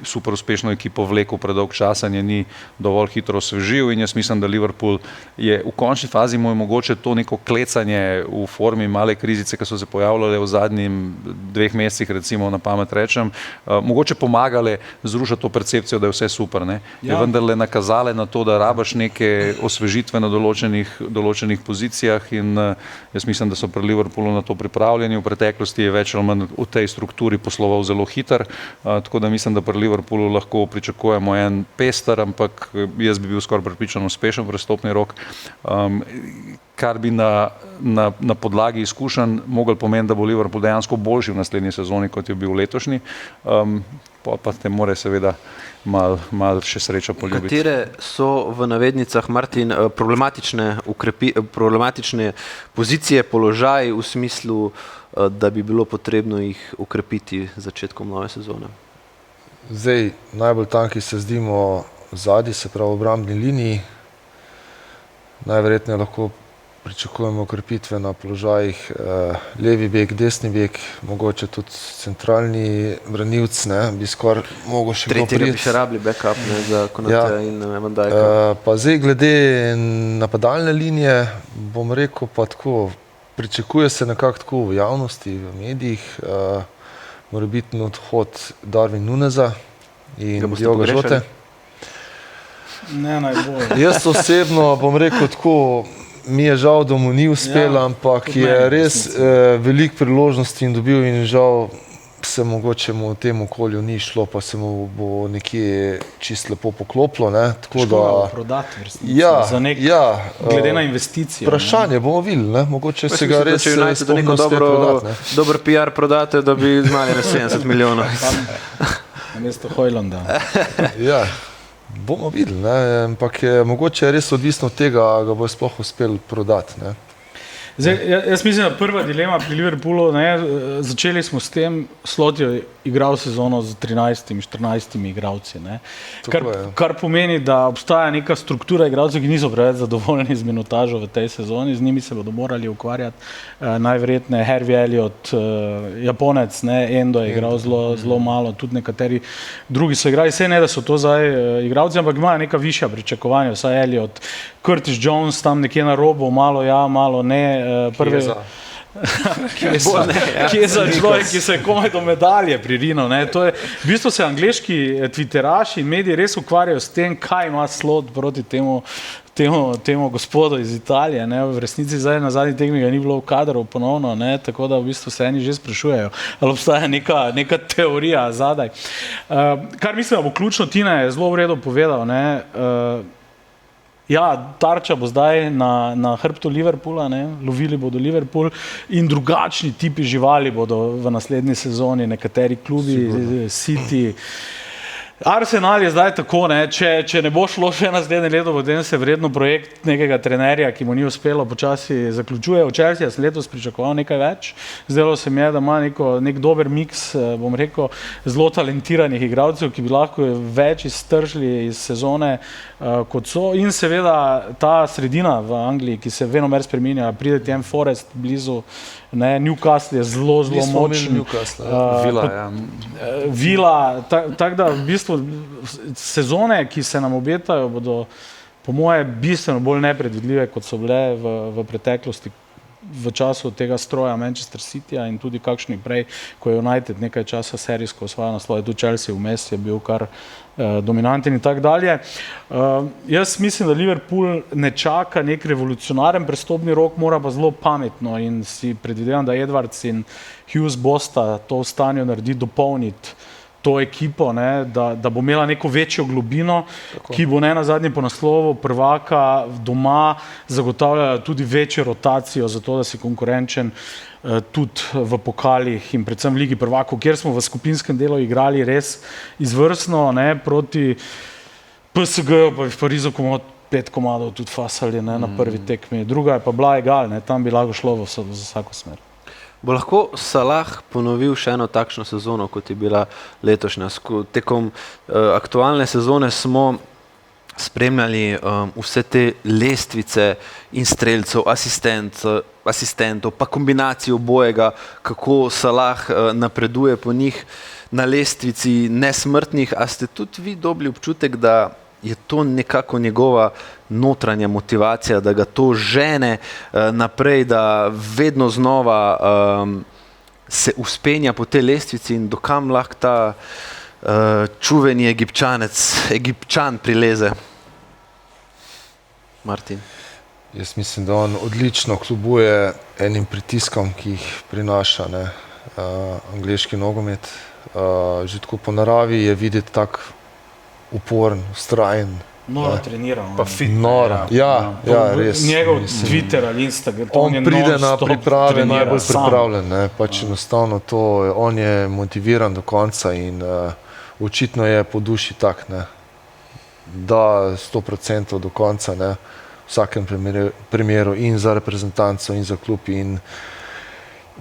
super uspešno ekipo vlekel predolg časa in je ni dovolj hitro osvežil, in jaz mislim, da Liverpool je v končni fazi mu je mogoče to neko klecanje v formi male krizice, ki so se pojavljale v zadnjih 2 mesecih, recimo na pamet rečem, mogoče pomagale zrušiti to percepcijo, da je vse super, ne. Je vendarle nakazale na to, da rabaš neke osvežitve na določenih določenih pozicijah in jaz mislim, da so pri Liverpoolu na to pripravljeni. V preteklosti je več ali manj v tej strukturi posloval zelo hiter, tako da mislim, da pri Liverpoolu lahko pričakujemo en pester, ampak jaz bi bil skoraj prepričan uspešen prestopni rok, kar bi na podlagi izkušenj mogel pomeniti, da bo Liverpool dejansko boljši v naslednji sezoni, kot je bil letošnji. Pa te more seveda malo še sreča poljubiti. Katere so v navednicah, Martin, problematične pozicije, položaji v smislu, da bi bilo potrebno jih ukrepiti začetkom nove sezone? Zdaj, najbolj tanki se zdimo zadnji, se pravi obrambni liniji. Najverjetneje lahko pričakujemo ukrepitve na položajih levi bek, desni bek, mogoče tudi centralni branilc, bi skoraj mogel še priti. Tretjega bi še rabili backup za Konateja in Van Dijka. Pa zdaj glede napadalne linije, bom rekel pa tako, pričakuje se nekako tako v javnosti, v medijih, morebitni odhod Darwin Nuneza in Dioga Žote. Ne najbolj. Jaz osebno bom rekel tako, mi je žal, da mu ni uspelo, ampak je res veliko priložnosti in dobil in žal se mogoče mu v tem okolju ni šlo, pa se mu bo nekje čisto lepo poklopilo. Škoda prodati vrstnico, glede na investicijo. Vprašanje bomo videli, mogoče se ga res spomnimo spet prodati. Dober PR prodate, da bi zmali na 70 milijonov. Na mesto Hojlanda. Ja. Bomo videli, ampak je mogoče res odvisno od tega, ga bo sploh uspel prodati. Zdaj, jaz mislim, da prva dilema pri Liverpoolu, začeli smo s tem, Slot je igral sezono z 13-14 igralci. Kar pomeni, da obstaja neka struktura igralcev, ki niso preveč zadovoljni z minutažo v tej sezoni, z njimi se bodo morali ukvarjati. Najverjetneje Harvey Elliott, Japonec, Endo je igral zelo malo, tudi nekateri drugi so igrali. Vse ne, da so to zdaj igralci, ampak imajo neka višja pričakovanja, vsaj Elliott, Curtis Jones tam nekje na robu, malo ja, malo ne. Kjeza človek, ki se je komaj do medalje pririnil. V bistvu se angleški twitteraši in mediji res ukvarjajo s tem, kaj ima Slot proti temu gospodu iz Italije. V resnici zdaj na zadnji tekmi ga ni bilo v kadru ponovno, tako da v bistvu se eni že sprašujejo, ali obstaja neka teorija zadaj. Kar mislim, da bo ključno, Tina je zelo v redu povedal, ja, tarča bo zdaj na hrbtu Liverpoola, lovili bodo Liverpool in drugačni tipi živali bodo v naslednji sezoni, nekateri klubi, City. Arsenal je zdaj tako, če ne bo šlo še naslednje leto, potem se vredno projekt nekega trenerja, ki mu ni uspelo, počasi zaključuje. V Chelsea sem letos pričakoval nekaj več. Zdelo se mi je, da ima nek dober miks, bom rekel, zelo talentiranih igralcev, ki bi lahko več iztržili iz sezone, kot so. In seveda ta sredina v Angliji, ki se venomer spreminja, pride tem Forest blizu, Newcastle je zelo močen. Vila, tako da v bistvu sezone, ki se nam obetajo, bodo po moje bistveno bolj nepredvidljive, kot so bile v preteklosti v času tega stroja Manchester Cityja in tudi kakšni prej, ko je United nekaj časa serijsko osvajal naslove, tudi Chelsea vmes je bil kar dominanten in tako dalje. Jaz mislim, da Liverpool ne čaka nek revolucionaren prestopni rok, mora pa zelo pametno in si predvidevam, da Edwards in Hughes bosta to v stanju narediti, dopolniti to ekipo, da bo imela neko večjo globino, ki bo nazadnje po naslovu prvaka doma zagotavljala tudi večjo rotacijo, zato da si konkurenčen tudi v pokalih in predvsem v Ligi prvakov, kjer smo v skupinskem delu igrali res izvrstno, proti PSG-ju pa v Parizu 5 komadov tudi fasali na prvi tekmi. Druga je pa bila egal, tam bi lahko šlo v vsako smer. Bo lahko Salah ponovil še eno takšno sezono, kot je bila letošnja? Tekom aktualne sezone smo spremljali vse te lestvice in streljcev, asistentov, pa kombinacijo obojega, kako Salah napreduje po njih na lestvici nesmrtnih. A ste tudi vi dobili občutek, da je to nekako njegova notranja motivacija, da ga to žene naprej, da vedno znova se uspenja po tej lestvici in dokam lahko ta čuveni Egipčan prileze? Martin. Jaz mislim, da on odlično kljubuje enim pritiskom, ki jih prinaša angleški nogomet. Že tako po naravi je videti tak uporen, vztrajen. Noro treniral. Pa fit. Noro, ja, res. Njegov Twitter ali Instagram, to On je pride na non-stop priprave trenira najbolj sam. pripravljen, pač enostavno to, on je motiviran do konca in očitno je po duši tak, da 100% do konca, v vsakem primeru in za reprezentanco in za klub. In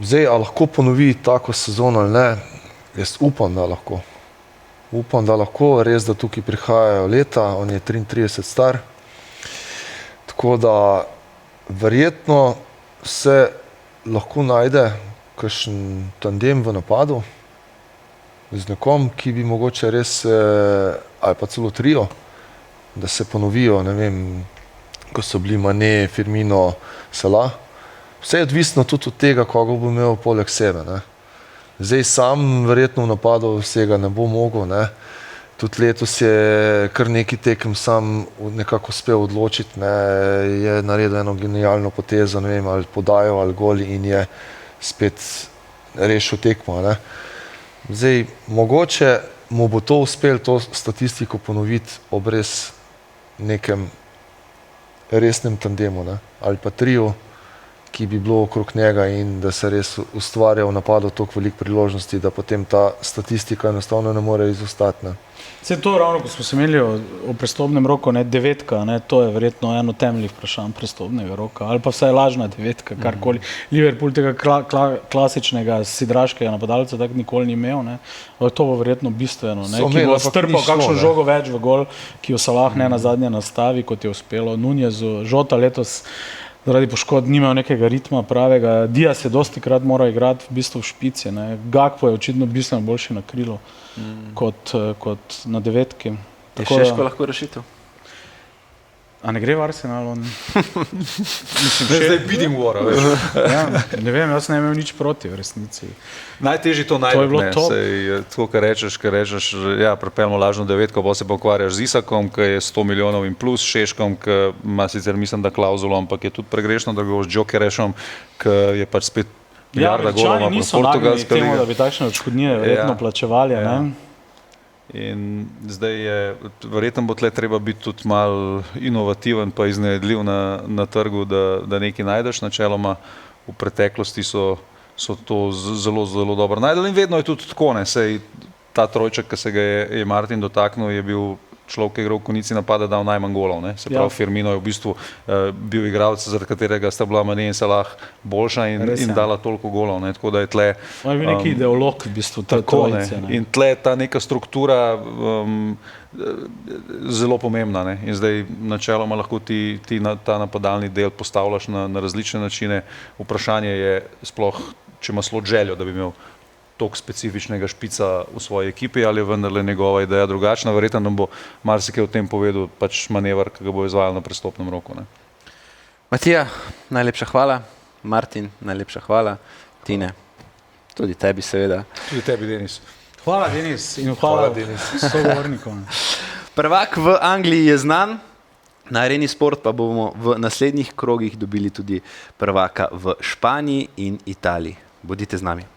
zdaj, a lahko ponovi tako sezono ali ne, jaz upam, da lahko. Upam, da lahko, res, da tukaj prihajajo leta, on je 33 star, tako da verjetno se lahko najde kakšen tandem v napadu z nekom, ki bi mogoče res, ali pa celo trio, da se ponovijo, ne vem, ko so bili Mane, Firmino, Salah. Vse je odvisno tudi od tega, koga bo imel poleg sebe. Zdaj sam verjetno v napadu vsega ne bo mogel. Tudi letos je kar neki tekem sam nekako uspel odločiti. Je naredil eno genialno potezo, ne vem, ali podajo, ali goli in je spet rešil tekmo. Zdaj, mogoče mu bo to uspel, to statistiko ponoviti ob res nekem resnem tandemu, ali pa triju, ki bi bilo okrog njega in da se res ustvarja v napadu toliko veliko priložnosti, da potem ta statistika enostavno ne more izostati. Vse to ravno, ko smo se imeli o prestopnem roku, devetka, to je verjetno eno temeljnih vprašanj prestopnega roka, ali pa vsaj lažna devetka, karkoli. Liverpool tega klasičnega sidraškega napadalca tako nikoli ni imel, to bo verjetno bistveno, ki bo strpal kakšno žogo več v gol, ki jo Salah ne nazadnje nastavi, kot je uspelo Nunezu. Žota letos zaradi poškodb nimajo nekega ritma pravega. Diaz je dostikrat moral igrati v bistvu v špici. Gakpo je očitno bistveno boljši na krilu kot na devetki. Je Šeško lahko rešitev? A ne gre v Arsenal? Zdaj vidim Vora, veš. Ne vem, jaz ne imel nič proti v resnici. Najtežji to najbolj, tako, kar rečeš, ja, pripeljamo lažno devetko, pa se pa ukvarjaš z Isakom, ki je 100 milijonov in plus, Šeškom, ki ima sicer, mislim, da klauzulo, ampak je tudi pregrešno, da ga z Džokerešom, ki je pač spet milijarda goloma po Portugalska liga. Temu, da bi takšne odškodnine verjetno plačevali, In zdaj je, verjetno bo tle treba biti tudi malo inovativen pa iznajdljiv na trgu, da nekaj najdeš. Načeloma v preteklosti so to zelo, zelo dobro najdeli in vedno je tudi tako, sej ta trojček, ki se ga je Martin dotaknil, je bil človek, ki je igral v konici napada, dal najmanj golov. Se pravi, Firmino je v bistvu bil igralec, zaradi katerega sta bila Mane in Salah boljša in dala toliko golov. Tako da je tle... On je bil neki ideolog v bistvu te trojice. In tle ta neka struktura zelo pomembna. In zdaj načeloma lahko ti ta napadalni del postavljaš na različne načine. Vprašanje je sploh, če ima slot željo, da bi imel toliko specifičnega špica v svoji ekipi, ali je vendarle njegova ideja drugačna. Verjetno nam bo marsikaj o tem povedal pač manever, ki ga bo izvajal na prestopnem roku. Matija, najlepša hvala. Martin, najlepša hvala. Tine, tudi tebi seveda. Tudi tebi, Denis. Hvala, Denis, in hvala sogovornikom. Prvak v Angliji je znan, na Areni Sport pa bomo v naslednjih krogih dobili tudi prvaka v Španiji in Italiji. Bodite z nami.